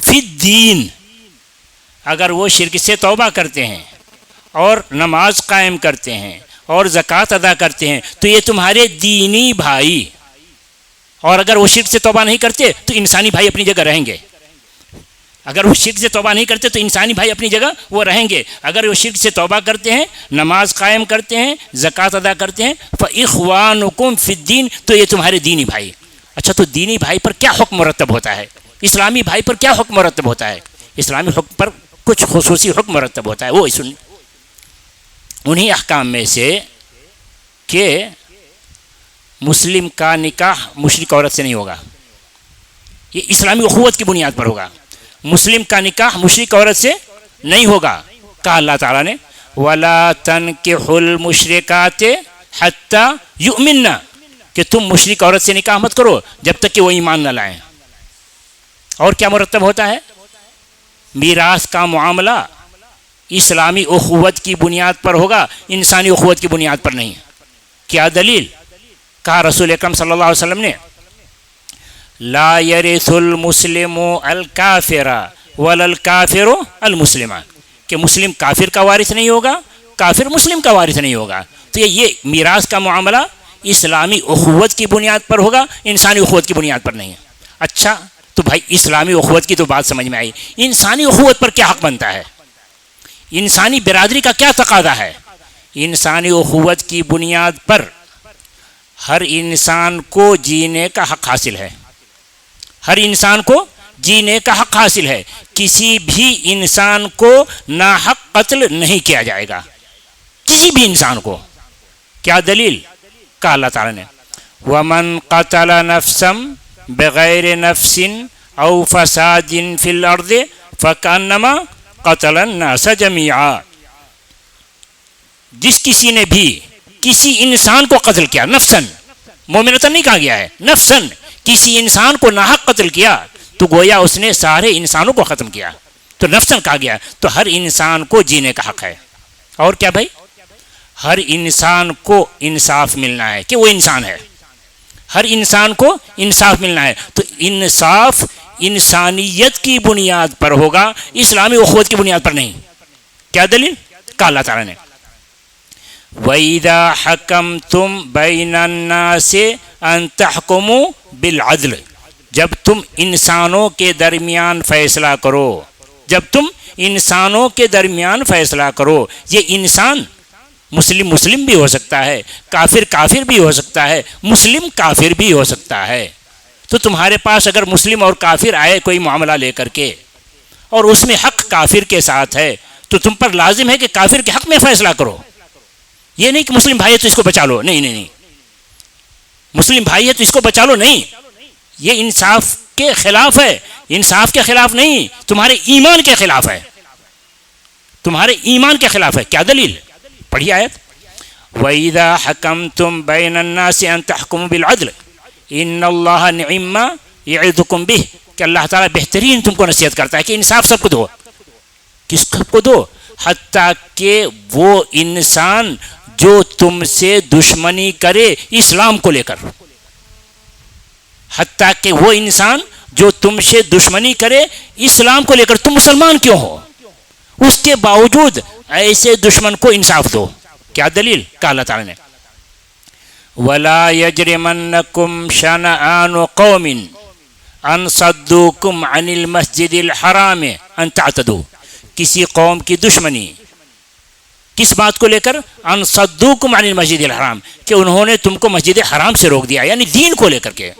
فِي الدِّينِ. اگر وہ شرک سے توبہ کرتے ہیں اور نماز قائم کرتے ہیں اور زکوٰۃ ادا کرتے ہیں تو یہ تمہارے دینی بھائی. اور اگر وہ شرک سے توبہ نہیں کرتے تو انسانی بھائی اپنی جگہ رہیں گے. اگر وہ شرک سے توبہ نہیں کرتے تو انسانی بھائی اپنی جگہ وہ رہیں گے. اگر وہ شرک سے توبہ کرتے ہیں، نماز قائم کرتے ہیں، زکوٰۃ ادا کرتے ہیں، فَإِخْوَانُكُمْ فِي الدِّينِ، تو یہ تمہارے دینی بھائی. اچھا تو دینی بھائی پر کیا حکم مرتب ہوتا ہے؟ اسلامی بھائی پر کیا حکم مرتب ہوتا ہے؟ اسلامی حکم پر کچھ خصوصی حکم مرتب ہوتا ہے. وہ سن انہی احکام میں سے کہ مسلم کا نکاح مشرک عورت سے نہیں ہوگا، یہ اسلامی اخوت کی بنیاد پر ہوگا. مسلم کا نکاح مشرک عورت سے نہیں ہوگا. کہا اللہ تعالیٰ نے وَلَا تَنْكِحُوا الْمُشْرِكَاتِ حَتَّى يُؤْمِنَّ کہ تم مشرک عورت سے نکاح مت کرو جب تک کہ وہ ایمان نہ لائیں. اور کیا مرتب ہوتا ہے؟ میراث کا معاملہ اسلامی اخوت کی بنیاد پر ہوگا، انسانی اخوت کی بنیاد پر نہیں. کیا دلیل؟ کہا رسول اکرم صلی اللہ علیہ وسلم نے لا يرث المسلم الکافر ولا الکافر المسلم کہ مسلم کافر کا وارث نہیں ہوگا، کافر مسلم کا وارث نہیں ہوگا. تو یہ میراث کا معاملہ اسلامی اخوت کی بنیاد پر ہوگا، انسانی اخوت کی بنیاد پر نہیں ہے. اچھا تو بھائی اسلامی اخوت کی تو بات سمجھ میں آئی، انسانی اخوت پر کیا حق بنتا ہے؟ انسانی برادری کا کیا تقاضا ہے؟ انسانی اخوت کی بنیاد پر ہر انسان کو جینے کا حق حاصل ہے. ہر انسان کو جینے کا حق حاصل ہے. کسی بھی انسان کو ناحق قتل نہیں کیا جائے گا، کسی بھی انسان کو. کیا دلیل؟ کہا اللہ تعالیٰ نے وَمَنْ قَتَلَ نَفْسًا بِغَيْرِ نَفْسٍ أَوْ فَسَادٍ فِي الْأَرْضِ فَكَأَنَّمَا قَتَلَ النَّاسَ جَمِيعًا جس کسی نے بھی کسی انسان کو قتل کیا، نفسن مومنتن نہیں کہا گیا ہے، نفسن کسی انسان کو ناحق قتل کیا تو گویا اس نے سارے انسانوں کو ختم کیا. تو نفسن کہا گیا تو ہر انسان کو جینے کا حق ہے. اور کیا بھائی؟ ہر انسان کو انصاف ملنا ہے کہ وہ انسان ہے. ہر انسان کو انصاف ملنا ہے. تو انصاف انسانیت کی بنیاد پر ہوگا، اسلامی اخوت کی بنیاد پر نہیں. کیا دلیل؟ کہا اللہ تعالیٰ نے وَإِذَا حَكَمْتُمْ بَيْنَ النَّاسِ أَن تَحْكُمُوا بِالْعَدْلِ جب تم انسانوں کے درمیان فیصلہ کرو، جب تم انسانوں کے درمیان فیصلہ کرو. یہ انسان مسلم مسلم بھی ہو سکتا ہے، کافر کافر بھی ہو سکتا ہے، مسلم کافر بھی ہو سکتا ہے. تو تمہارے پاس اگر مسلم اور کافر آئے کوئی معاملہ لے کر کے اور اس میں حق کافر کے ساتھ ہے تو تم پر لازم ہے کہ کافر کے حق میں فیصلہ کرو. یہ نہیں کہ مسلم بھائی ہے تو اس کو بچا لو، نہیں نہیں نہیں، مسلم بھائی ہے تو اس کو بچا لو نہیں. یہ انصاف کے خلاف ہے، انصاف کے خلاف نہیں، تمہارے ایمان کے خلاف ہے، تمہارے ایمان کے خلاف ہے. کیا دلیل؟ پڑھی آیت وَإِذَا حَكَمْتُمْ بَيْنَ النَّاسِ أَن تَحْكُمُوا بِالْعَدْلِ إِنَّ اللَّهَ نِعِمَّ يَعِظُكُمْ بِهِ کہ اللہ تعالیٰ بہترین تم کو نصیحت کرتا ہے کہ انصاف سب کو دو. کس کو دو؟ حتیٰ کہ وہ انسان جو تم سے دشمنی کرے اسلام کو لے کر، حتیٰ کہ وہ انسان جو تم سے دشمنی کرے اسلام کو لے کر. تم مسلمان کیوں ہو، اس کے باوجود ایسے دشمن کو انصاف دو. کیا دلیل؟ کہا اللہ تعالیٰ نے وَلَا يَجْرِمَنَّكُمْ شَنَآنُ قَوْمٍ أَن صَدُّوكُمْ عَنِ الْمَسْجِدِ الْحَرَامِ أَن تَعْتَدُوا کسی قوم کی دشمنی کس بات کو لے کر؟ ان صدوکم عن المسجد الحرام کہ انہوں نے تم کو مسجد حرام سے روک دیا، یعنی دین کو لے کر کے.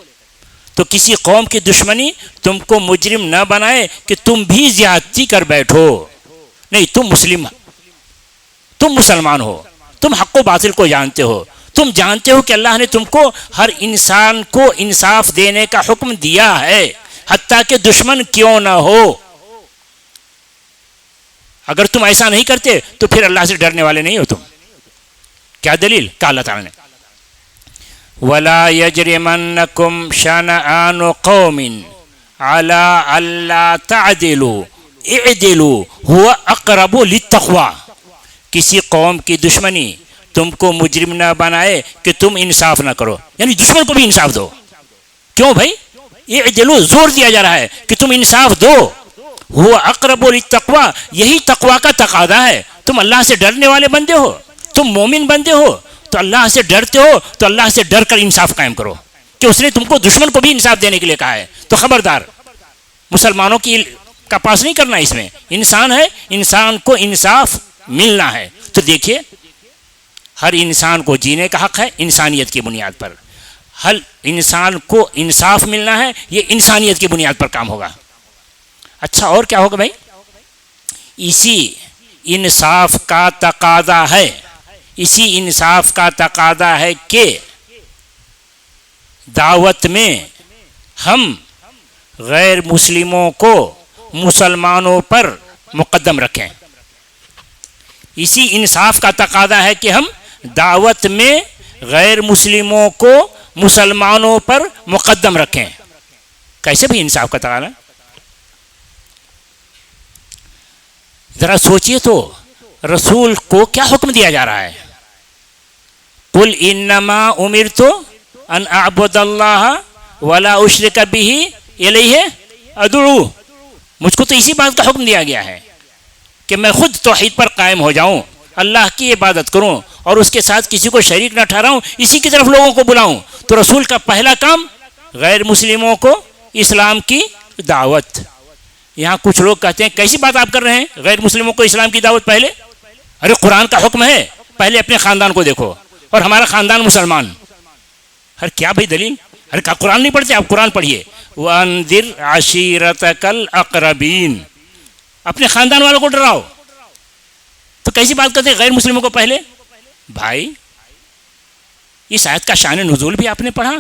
تو کسی قوم کی دشمنی تم کو مجرم نہ بنائے کہ تم بھی زیادتی کر بیٹھو. نہیں، تم مسلمان ہو، تم حق و باطل کو جانتے ہو، تم جانتے ہو کہ اللہ نے تم کو ہر انسان کو انصاف دینے کا حکم دیا ہے حتیٰ کہ دشمن کیوں نہ ہو. اگر تم ایسا نہیں کرتے تو پھر اللہ سے ڈرنے والے نہیں ہو تم. کیا دلیل؟ کہا اللہ تعالیٰ نے وَلَا يَجْرِمَنَّكُمْ شَنَآنُ قَوْمٍ عَلَىٰ أَلَّا تَعْدِلُوا اعْدِلُوا هُوَ أَقْرَبُ لِلتَّقْوَىٰ کسی قوم کی دشمنی تم کو مجرم نہ بنائے کہ تم انصاف نہ کرو، یعنی دشمن کو بھی انصاف دو. کیوں بھائی؟ اعدلوا زور دیا جا رہا ہے کہ تم انصاف دو. وہ اقرب للتقویٰ یہی تقویٰ کا تقاضا ہے. تم اللہ سے ڈرنے والے بندے ہو، تم مومن بندے ہو تو اللہ سے ڈرتے ہو تو اللہ سے ڈر کر انصاف قائم کرو کہ اس نے تم کو دشمن کو بھی انصاف دینے کے لیے کہا ہے. تو خبردار مسلمانوں کی کا پاس نہیں کرنا. اس میں انسان ہے، انسان کو انصاف ملنا ہے. تو دیکھیے ہر انسان کو جینے کا حق ہے انسانیت کی بنیاد پر. ہر انسان کو انصاف ملنا ہے، یہ انسانیت کی بنیاد پر کام ہوگا. اچھا اور کیا ہوگا بھائی؟ اسی انصاف کا تقاضا ہے، اسی انصاف کا تقاضا ہے کہ دعوت میں ہم غیر مسلموں کو مسلمانوں پر مقدم رکھیں. اسی انصاف کا تقاضا ہے کہ ہم دعوت میں غیر مسلموں کو مسلمانوں پر مقدم رکھیں. کیسے بھی انصاف کا تقاضا؟ ذرا سوچئے تو رسول کو کیا حکم دیا جا رہا ہے؟ قل انما امرت ان اعبد اللہ ولا اشرک بہ الیہ ادعو. مجھ کو تو اسی بات کا حکم دیا گیا ہے کہ میں خود توحید پر قائم ہو جاؤں, اللہ کی عبادت کروں اور اس کے ساتھ کسی کو شریک نہ ٹھہراؤں, اسی کی طرف لوگوں کو بلاؤں. تو رسول کا پہلا کام غیر مسلموں کو اسلام کی دعوت. یہاں کچھ لوگ کہتے ہیں کیسی بات آپ کر رہے ہیں, غیر مسلموں کو اسلام کی دعوت پہلے؟ ارے قرآن کا حکم ہے پہلے اپنے خاندان کو دیکھو, اور ہمارا خاندان مسلمان. ارے کیا بھائی دلیل؟ ارے کیا قرآن نہیں پڑھتے آپ؟ قرآن پڑھیے. وَأَنذِرْ عَشِيرَتَكَ الْأَقْرَبِينَ, اپنے خاندان والوں کو ڈراؤ. تو کیسی بات کرتے ہیں غیر مسلموں کو پہلے؟ بھائی اس آیت کا شان نزول بھی آپ نے پڑھا.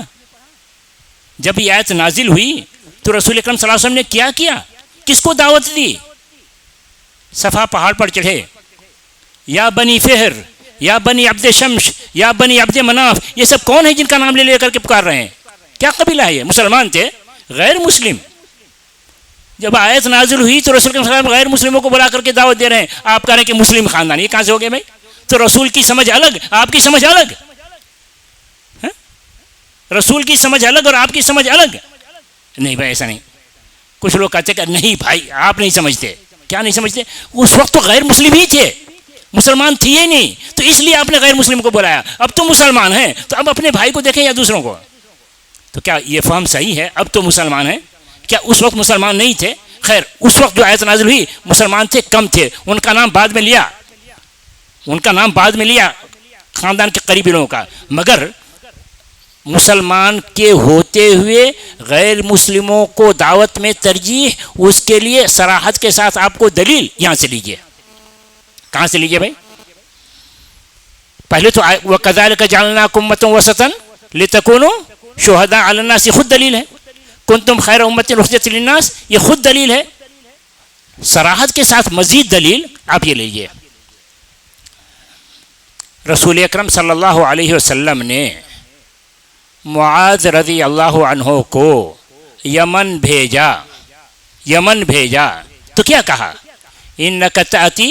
جب یہ آیت نازل ہوئی تو رسول اکرم صلی اللہ علیہ وسلم نے کیا کیا؟ کس کو دعوت دی؟ صفا پہاڑ پر چڑھے, یا بنی فہر, یا بنی عبد شمش, یا بنی عبد مناف, یہ سب کون ہیں جن کا نام لے لے کر کے پکار رہے ہیں؟ کیا قبیلہ ہے یہ؟ مسلمان تھے, غیر مسلم. جب آیت نازل ہوئی تو رسول کے وسلم غیر مسلموں کو بلا کر کے دعوت دے رہے ہیں, آپ کہہ رہے ہیں کہ مسلم خاندان. یہ کہاں سے ہو گئے بھائی؟ تو رسول کی سمجھ الگ, آپ کی سمجھ الگ. رسول کی سمجھ الگ اور آپ کی سمجھ الگ. نہیں بھائی ایسا نہیں. کچھ لوگ کہتے کہ نہیں بھائی آپ نہیں سمجھتے. کیا نہیں سمجھتے؟ اس وقت تو غیر مسلم ہی تھے, مسلمان تھے ہی نہیں, تو اس لیے آپ نے غیر مسلم کو بلایا. اب تو مسلمان ہیں تو اب اپنے بھائی کو دیکھیں یا دوسروں کو. تو کیا یہ فہم صحیح ہے؟ اب تو مسلمان ہیں, کیا اس وقت مسلمان نہیں تھے؟ خیر اس وقت جو آیت نازل ہوئی مسلمان تھے, کم تھے, ان کا نام بعد میں لیا, ان کا نام بعد میں لیا خاندان کے قریبی لوگوں کا. مگر مسلمان کے ہوتے ہوئے غیر مسلموں کو دعوت میں ترجیح, اس کے لیے صراحت کے ساتھ آپ کو دلیل یہاں سے لیجئے. کہاں سے لیجئے بھائی؟ پہلے تو وَكَذَلِكَ جَعَلْنَاكُمْ أُمَّةً وَسَطًا لِتَكُونُوا شُهَدَاءَ عَلَى النَّاسِ, یہ خود دلیل ہے. كُنتُمْ خَيْرَ أُمَّةٍ أُخْرِجَتْ لِلنَّاسِ, یہ خود دلیل ہے. صراحت کے ساتھ مزید دلیل آپ یہ لیجئے. رسول اکرم صلی اللہ علیہ وسلم نے معاذ رضی اللہ عنہ کو یمن بھیجا. یمن بھیجا تو کیا کہا؟ اِنَّكَ تَأْتِي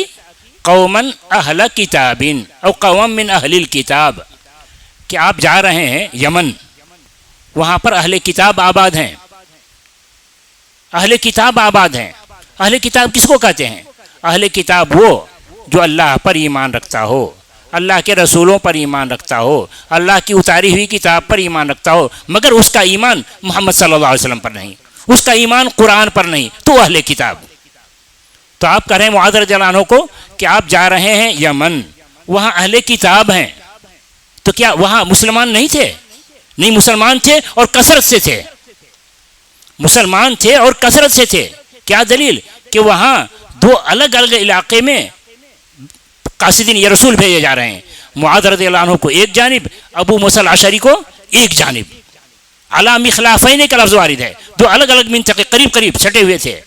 قَوْمًا أَهْلَ كِتَابٍ أو قَوْمًا مِّنْ أَهْلِ الْكِتَابِ, کہ آپ جا رہے ہیں یمن, وہاں پر اہل کتاب آباد ہیں. اہل کتاب آباد ہیں. اہل کتاب کس کو کہتے ہیں؟ اہل کتاب وہ جو اللہ پر ایمان رکھتا ہو, اللہ کے رسولوں پر ایمان رکھتا ہو, اللہ کی اتاری ہوئی کتاب پر ایمان رکھتا ہو, مگر اس کا ایمان محمد صلی اللہ علیہ وسلم پر نہیں, اس کا ایمان قرآن پر نہیں, تو اہل کتاب. تو آپ کہہ رہے ہیں معاذ رضی اللہ عنہ کو کہ آپ جا رہے ہیں یمن, وہاں اہل کتاب ہیں, تو کیا وہاں مسلمان نہیں تھے؟ نہیں, مسلمان تھے اور کثرت سے تھے. مسلمان تھے اور کثرت سے تھے. کیا دلیل؟ کہ وہاں دو الگ الگ علاقے میں قاصدین یہ رسول بھیجے جا رہے ہیں. معاذ رضی اللہ عنہ کو ایک جانب, ابو موسیٰ الاشعری کو ایک جانب. علی مخلافین کا لفظ وارد ہے, دو الگ الگ منطقے قریب قریب سٹے ہوئے تھے.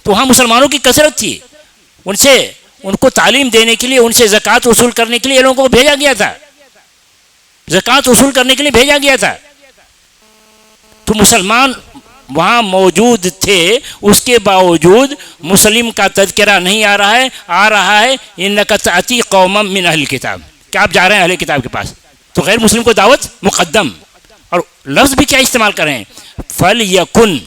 تو وہاں مسلمانوں کی کثرت تھی. ان کو تعلیم دینے کے لیے, ان سے زکوٰۃ وصول کرنے کے لیے لوگوں کو بھیجا گیا تھا, زکوٰۃ وصول کرنے کے لیے بھیجا گیا تھا. تو مسلمان وہاں موجود تھے, اس کے باوجود مسلم کا تذکرہ نہیں آ رہا ہے. آ رہا ہے اِنَّكَ تَأْتِي قَوْمًا مِّنْ أَهْلِ الْكِتَابِ, کہ آپ جا رہے ہیں اہل کتاب کے پاس. تو غیر مسلم کو دعوت مقدم, اور لفظ بھی کیا استعمال کر رہے ہیں؟ فَلْيَكُنْ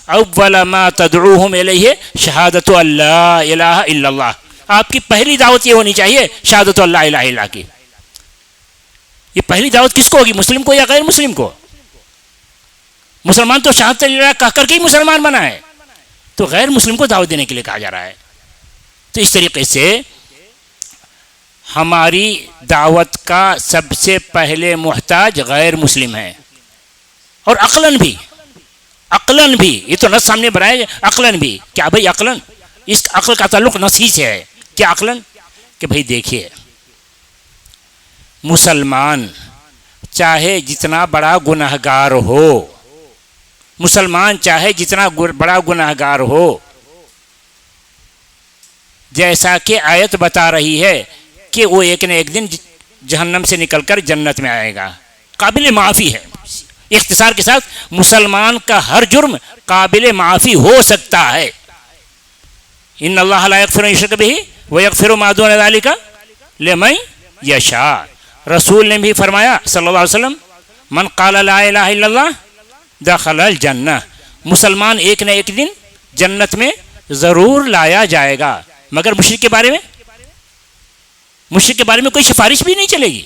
أَوَّلَ مَا تَدْعُوهُمْ إِلَيْهِ شَهَادَةُ أَن لَّا إِلَٰهَ إِلَّا اللَّهُ. آپ کی پہلی دعوت یہ ہونی چاہیے شہادت اللہ الہ الا کی. یہ پہلی دعوت کس کو ہوگی, مسلم کو یا غیر مسلم کو؟ مسلمان تو شہادت اللہ کہہ کر کے ہی مسلمان بنا ہے, تو غیر مسلم کو دعوت دینے کے لیے کہا جا رہا ہے. تو اس طریقے سے ہماری دعوت کا سب سے پہلے محتاج غیر مسلم ہے, اور عقلاً بھی یہ تو نص سامنے بنائے, عقلاً بھی. کیا بھائی عقلاً؟ اس عقل کا تعلق نص ہی سے ہے. کیا عقلاً؟ کہ بھائی دیکھیے, مسلمان چاہے جتنا بڑا گنہگار ہو, مسلمان چاہے جتنا بڑا گنہگار ہو, جیسا کہ آیت بتا رہی ہے کہ وہ ایک نہ ایک دن جہنم سے نکل کر جنت میں آئے گا. قابل معافی ہے. اختصار کے ساتھ مسلمان کا ہر جرم قابل معافی ہو سکتا ہے. ان اللہ لا یغفر ان یشرک بہ ویغفر ما دون ذلک لمن یشاء. رسول نے بھی فرمایا صلی اللہ علیہ وسلم من قال لا الہ الا اللہ دخل الجنہ. مسلمان ایک نہ ایک دن جنت میں ضرور لایا جائے گا. مگر مشرک کے بارے میں کوئی سفارش بھی نہیں چلے گی,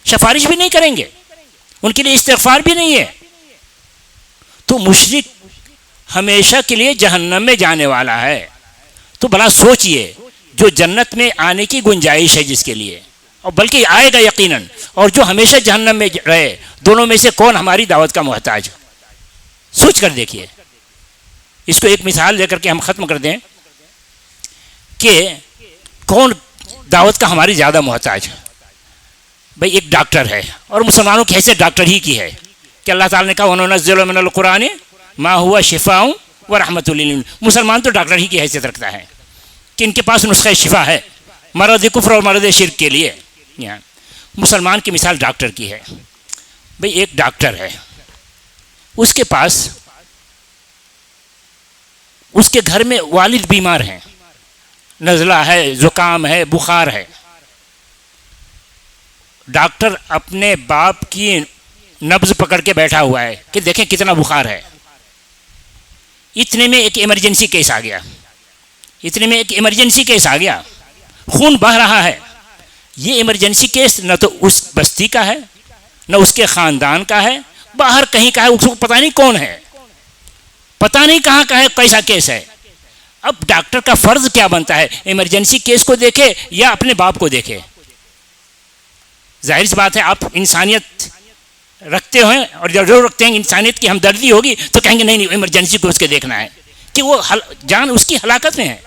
سفارش بھی نہیں کریں گے, ان کے لیے استغفار بھی نہیں ہے. تو مشرک ہمیشہ کے لیے جہنم میں جانے والا ہے. تو بھلا سوچئے جو جنت میں آنے کی گنجائش ہے جس کے لیے, اور بلکہ آئے گا یقیناً, اور جو ہمیشہ جہنم میں رہے, دونوں میں سے کون ہماری دعوت کا محتاج؟ سوچ کر دیکھیے. اس کو ایک مثال دے کر کے ہم ختم کر دیں کہ کون دعوت کا ہماری زیادہ محتاج ہے. بھئی ایک ڈاکٹر ہے, اور مسلمانوں کی حیثیت ڈاکٹر ہی کی ہے کہ اللہ تعالیٰ نے کہا وَنُنَزِّلُ مِنَ الْقُرْآنِ مَا هُوَ شِفَاءٌ وَرَحْمَةٌ لِّلْمُؤْمِنِينَ. مسلمان تو ڈاکٹر ہی کی حیثیت رکھتا ہے کہ ان کے پاس نسخہ شفا ہے مرض کفر اور مرض شرک کے لیے. مسلمان کی مثال ڈاکٹر کی ہے. بھئی ایک ڈاکٹر ہے, اس کے پاس اس کے گھر میں والد بیمار ہیں, نزلہ ہے, زکام ہے, بخار ہے. ڈاکٹر اپنے باپ کی نبض پکڑ کے بیٹھا ہوا ہے کہ دیکھیں کتنا بخار ہے. اتنے میں ایک ایمرجنسی کیس آ گیا, خون بہہ رہا ہے. یہ ایمرجنسی کیس نہ تو اس بستی کا ہے, نہ اس کے خاندان کا ہے, باہر کہیں کا ہے, اس کو پتہ نہیں کون ہے, پتہ نہیں کہاں کا ہے, کیسا کیس ہے. اب ڈاکٹر کا فرض کیا بنتا ہے, ایمرجنسی کیس کو دیکھے یا اپنے باپ کو دیکھے؟ ظاہر سی بات ہے آپ انسانیت رکھتے ہیں, اور جب رکھتے ہیں انسانیت کی ہمدردی ہوگی تو کہیں گے نہیں ایمرجنسی کو اس کے دیکھنا ہے کہ وہ جان اس کی ہلاکت میں ہے.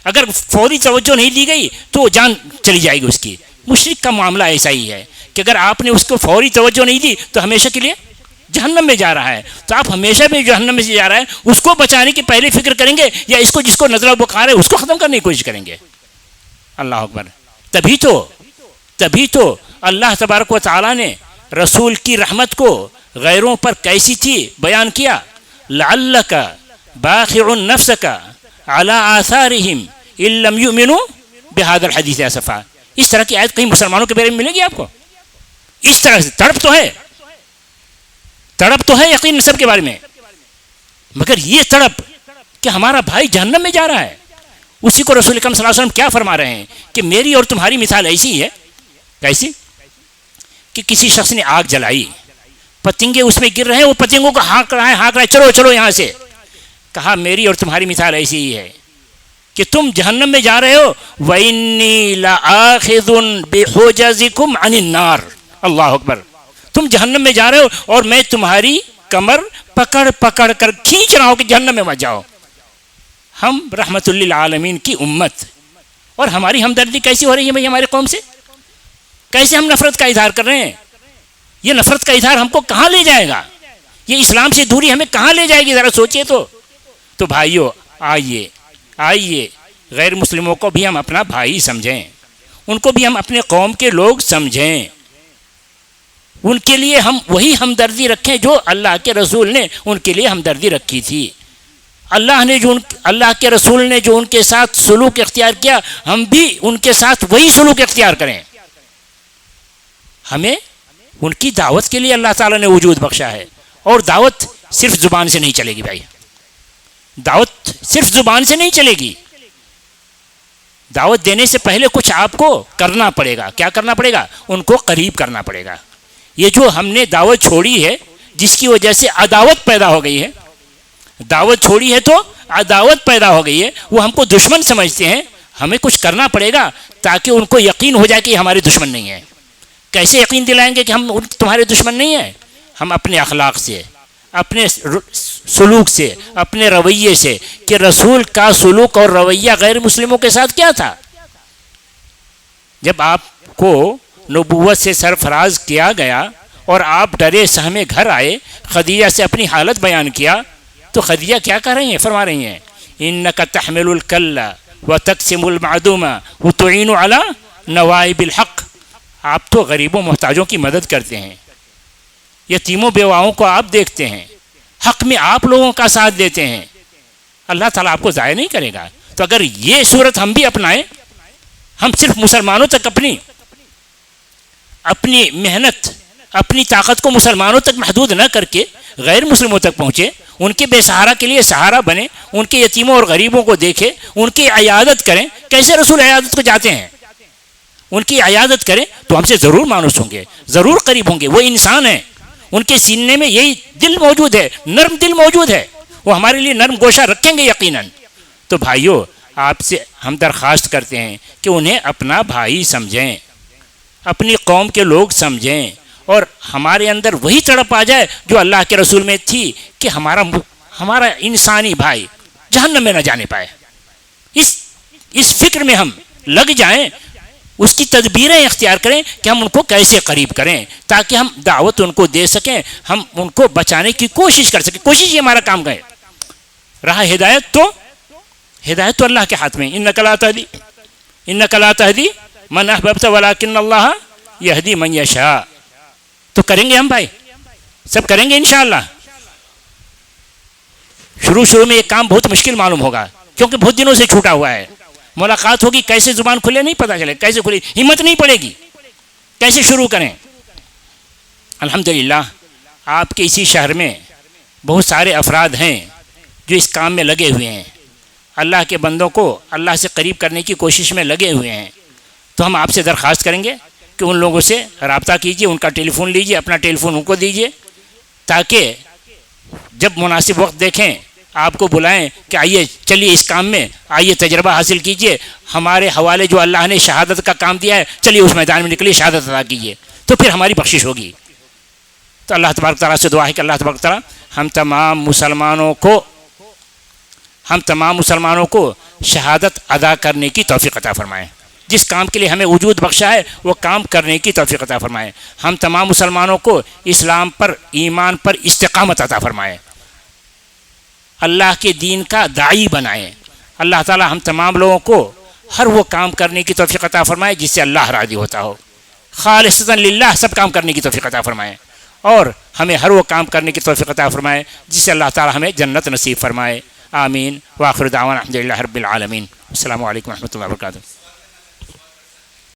اگر فوری توجہ نہیں دی گئی تو جان چلی جائے گی اس کی. مشرک کا معاملہ ایسا ہی ہے کہ اگر آپ نے اس کو فوری توجہ نہیں دی تو ہمیشہ کے لیے جہنم میں جا رہا ہے. تو آپ ہمیشہ بھی جہنم میں سے جا رہا ہے, اس کو بچانے کی پہلے فکر کریں گے یا اس کو جس کو نزلہ بخار ہے اس کو ختم کرنے کی کوشش کریں گے؟ اللہ اکبر. تبھی تو اللہ تبارک و تعالیٰ نے رسول کی رحمت کو غیروں پر کیسی تھی بیان کیا. لعلک باخع نفسک علی آثارہم ان لم یؤمنوا بہذا الحدیث اسفا. اس طرح کی آیت کہیں مسلمانوں کے بارے میں ملے گی آپ کو؟ اس طرح سے تڑپ تو ہے یقین سب کے بارے میں, مگر یہ تڑپ کہ ہمارا بھائی جہنم میں جا رہا ہے, اسی کو رسول اکرم صلی اللہ علیہ وسلم کیا فرما رہے ہیں کہ میری اور تمہاری مثال ایسی ہے. کیسی؟ کہ کسی شخص نے آگ جلائی, پتنگے اس میں گر رہے ہیں, وہ پتنگوں کو ہانک رہا ہے, چلو یہاں سے. کہا میری اور تمہاری مثال ایسی ہی ہے کہ تم جہنم میں جا رہے ہو. وَإِنِّي لَآخِذٌ بِحُجَزِكُمْ عَنِ النَّارِ. اللہ اکبر. تم جہنم میں جا رہے ہو اور میں تمہاری کمر پکڑ کر کھینچ رہا ہوں کہ جہنم میں مت جاؤ. ہم رحمت للعالمین کی امت, اور ہماری ہمدردی کیسی ہو رہی ہے بھائی ہمارے قوم سے؟ کیسے ہم نفرت کا اظہار کر رہے ہیں؟ یہ نفرت کا اظہار ہم کو کہاں لے جائے گا؟ یہ اسلام سے دوری ہمیں کہاں لے جائے گی؟ ذرا سوچئے تو بھائیو آئیے غیر مسلموں کو بھی ہم اپنا بھائی سمجھیں, ان کو بھی ہم اپنے قوم کے لوگ سمجھیں, ان کے لیے ہم وہی ہمدردی رکھیں جو اللہ کے رسول نے ان کے لیے ہمدردی رکھی تھی. اللہ کے رسول نے جو ان کے ساتھ سلوک اختیار کیا, ہم بھی ان کے ساتھ وہی سلوک اختیار کریں. ہمیں ان کی دعوت کے لیے اللہ تعالیٰ نے وجود بخشا ہے, اور دعوت صرف زبان سے نہیں چلے گی بھائی, دعوت صرف زبان سے نہیں چلے گی. دعوت دینے سے پہلے کچھ آپ کو کرنا پڑے گا. کیا کرنا پڑے گا؟ ان کو قریب کرنا پڑے گا. یہ جو ہم نے دعوت چھوڑی ہے جس کی وجہ سے عداوت پیدا ہو گئی ہے, دعوت چھوڑی ہے تو عداوت پیدا ہو گئی ہے, وہ ہم کو دشمن سمجھتے ہیں. ہمیں کچھ کرنا پڑے گا تاکہ ان کو یقین ہو جائے کہ یہ ہمارے دشمن نہیں ہیں. کیسے یقین دلائیں گے کہ ہم تمہارے دشمن نہیں ہیں؟ ہم اپنے اخلاق سے, اپنے سلوک سے, اپنے رویے سے, کہ رسول کا سلوک اور رویہ غیر مسلموں کے ساتھ کیا تھا. جب آپ کو نبوت سے سرفراز کیا گیا اور آپ ڈرے سہمے گھر آئے, خدیجہ سے اپنی حالت بیان کیا, تو خدیجہ کیا کہہ رہی ہیں؟ فرما رہی ہیں انک تحمل الکل وتقسم المعدوم وتعين على نوائب الحق. آپ تو غریبوں محتاجوں کی مدد کرتے ہیں, یتیموں بیواؤں کو آپ دیکھتے ہیں, حق میں آپ لوگوں کا ساتھ دیتے ہیں, اللہ تعالیٰ آپ کو ضائع نہیں کرے گا. تو اگر یہ صورت ہم بھی اپنائیں, ہم صرف مسلمانوں تک اپنی محنت اپنی طاقت کو مسلمانوں تک محدود نہ کر کے غیر مسلموں تک پہنچے, ان کے بے سہارا کے لیے سہارا بنے, ان کے یتیموں اور غریبوں کو دیکھے, ان کی عیادت کریں. کیسے رسول عیادت کو جاتے ہیں, ان کی عیادت کریں تو ہم سے ضرور مانوس ہوں گے, ضرور قریب ہوں گے. وہ انسان ہیں, ان کے سینے میں یہی دل موجود ہے, نرم دل موجود ہے, وہ ہمارے لیے نرم گوشہ رکھیں گے یقیناً. تو بھائیوں, آپ سے ہم درخواست کرتے ہیں کہ انہیں اپنا بھائی سمجھیں, اپنی قوم کے لوگ سمجھیں, اور ہمارے اندر وہی تڑپ آ جائے جو اللہ کے رسول میں تھی کہ ہمارا انسانی بھائی جہنم میں نہ جانے پائے. اس فکر میں ہم لگ جائیں, اس کی تدبیریں اختیار کریں کہ ہم ان کو کیسے قریب کریں تاکہ ہم دعوت ان کو دے سکیں, ہم ان کو بچانے کی کوشش کر سکیں. کوشش ہی ہمارا کام ہے. رہا ہدایت تو اللہ کے ہاتھ میں. انک لا تہدی من احببت ولکن اللہ یہدی من یشاء. تو کریں گے ہم بھائی, سب کریں گے انشاءاللہ. شروع میں یہ کام بہت مشکل معلوم ہوگا کیونکہ بہت دنوں سے چھوٹا ہوا ہے. ملاقات ہوگی, کیسے زبان کھلے نہیں پتہ چلے, کیسے کھلے ہمت نہیں پڑے گی, کیسے شروع کریں. الحمدللہ آپ کے اسی شہر میں بہت سارے افراد ہیں جو اس کام میں لگے ہوئے ہیں, اللہ کے بندوں کو اللہ سے قریب کرنے کی کوشش میں لگے ہوئے ہیں. تو ہم آپ سے درخواست کریں گے کہ ان لوگوں سے رابطہ کیجئے, ان کا ٹیلی فون لیجئے, اپنا ٹیلی فون ان کو دیجئے, تاکہ جب مناسب وقت دیکھیں آپ کو بلائیں کہ آئیے چلیے اس کام میں آئیے, تجربہ حاصل کیجئے, ہمارے حوالے جو اللہ نے شہادت کا کام دیا ہے چلیے اس میدان میں نکلیے, شہادت ادا کیجئے, تو پھر ہماری بخشش ہوگی. تو اللہ تبارک تعالیٰ سے دعا ہے کہ اللہ تبارک تعالیٰ ہم تمام مسلمانوں کو شہادت ادا کرنے کی توفیق عطا فرمائیں. جس کام کے لیے ہمیں وجود بخشا ہے وہ کام کرنے کی توفیق عطا فرمائیں. ہم تمام مسلمانوں کو اسلام پر, ایمان پر استقامت عطا فرمائیں, اللہ کے دین کا داعی بنائیں. اللہ تعالی ہم تمام لوگوں کو ہر وہ کام کرنے کی توفیق عطا فرمائے جس سے اللہ راضی ہوتا ہو. خالصتاً للہ سب کام کرنے کی توفیق عطا فرمائے, اور ہمیں ہر وہ کام کرنے کی توفیق عطا فرمائے جس سے اللہ تعالی ہمیں جنت نصیب فرمائے. آمین. وآخر دعوانا الحمدللہ رب العالمین. السلام علیکم ورحمۃ اللہ وبرکاتہ.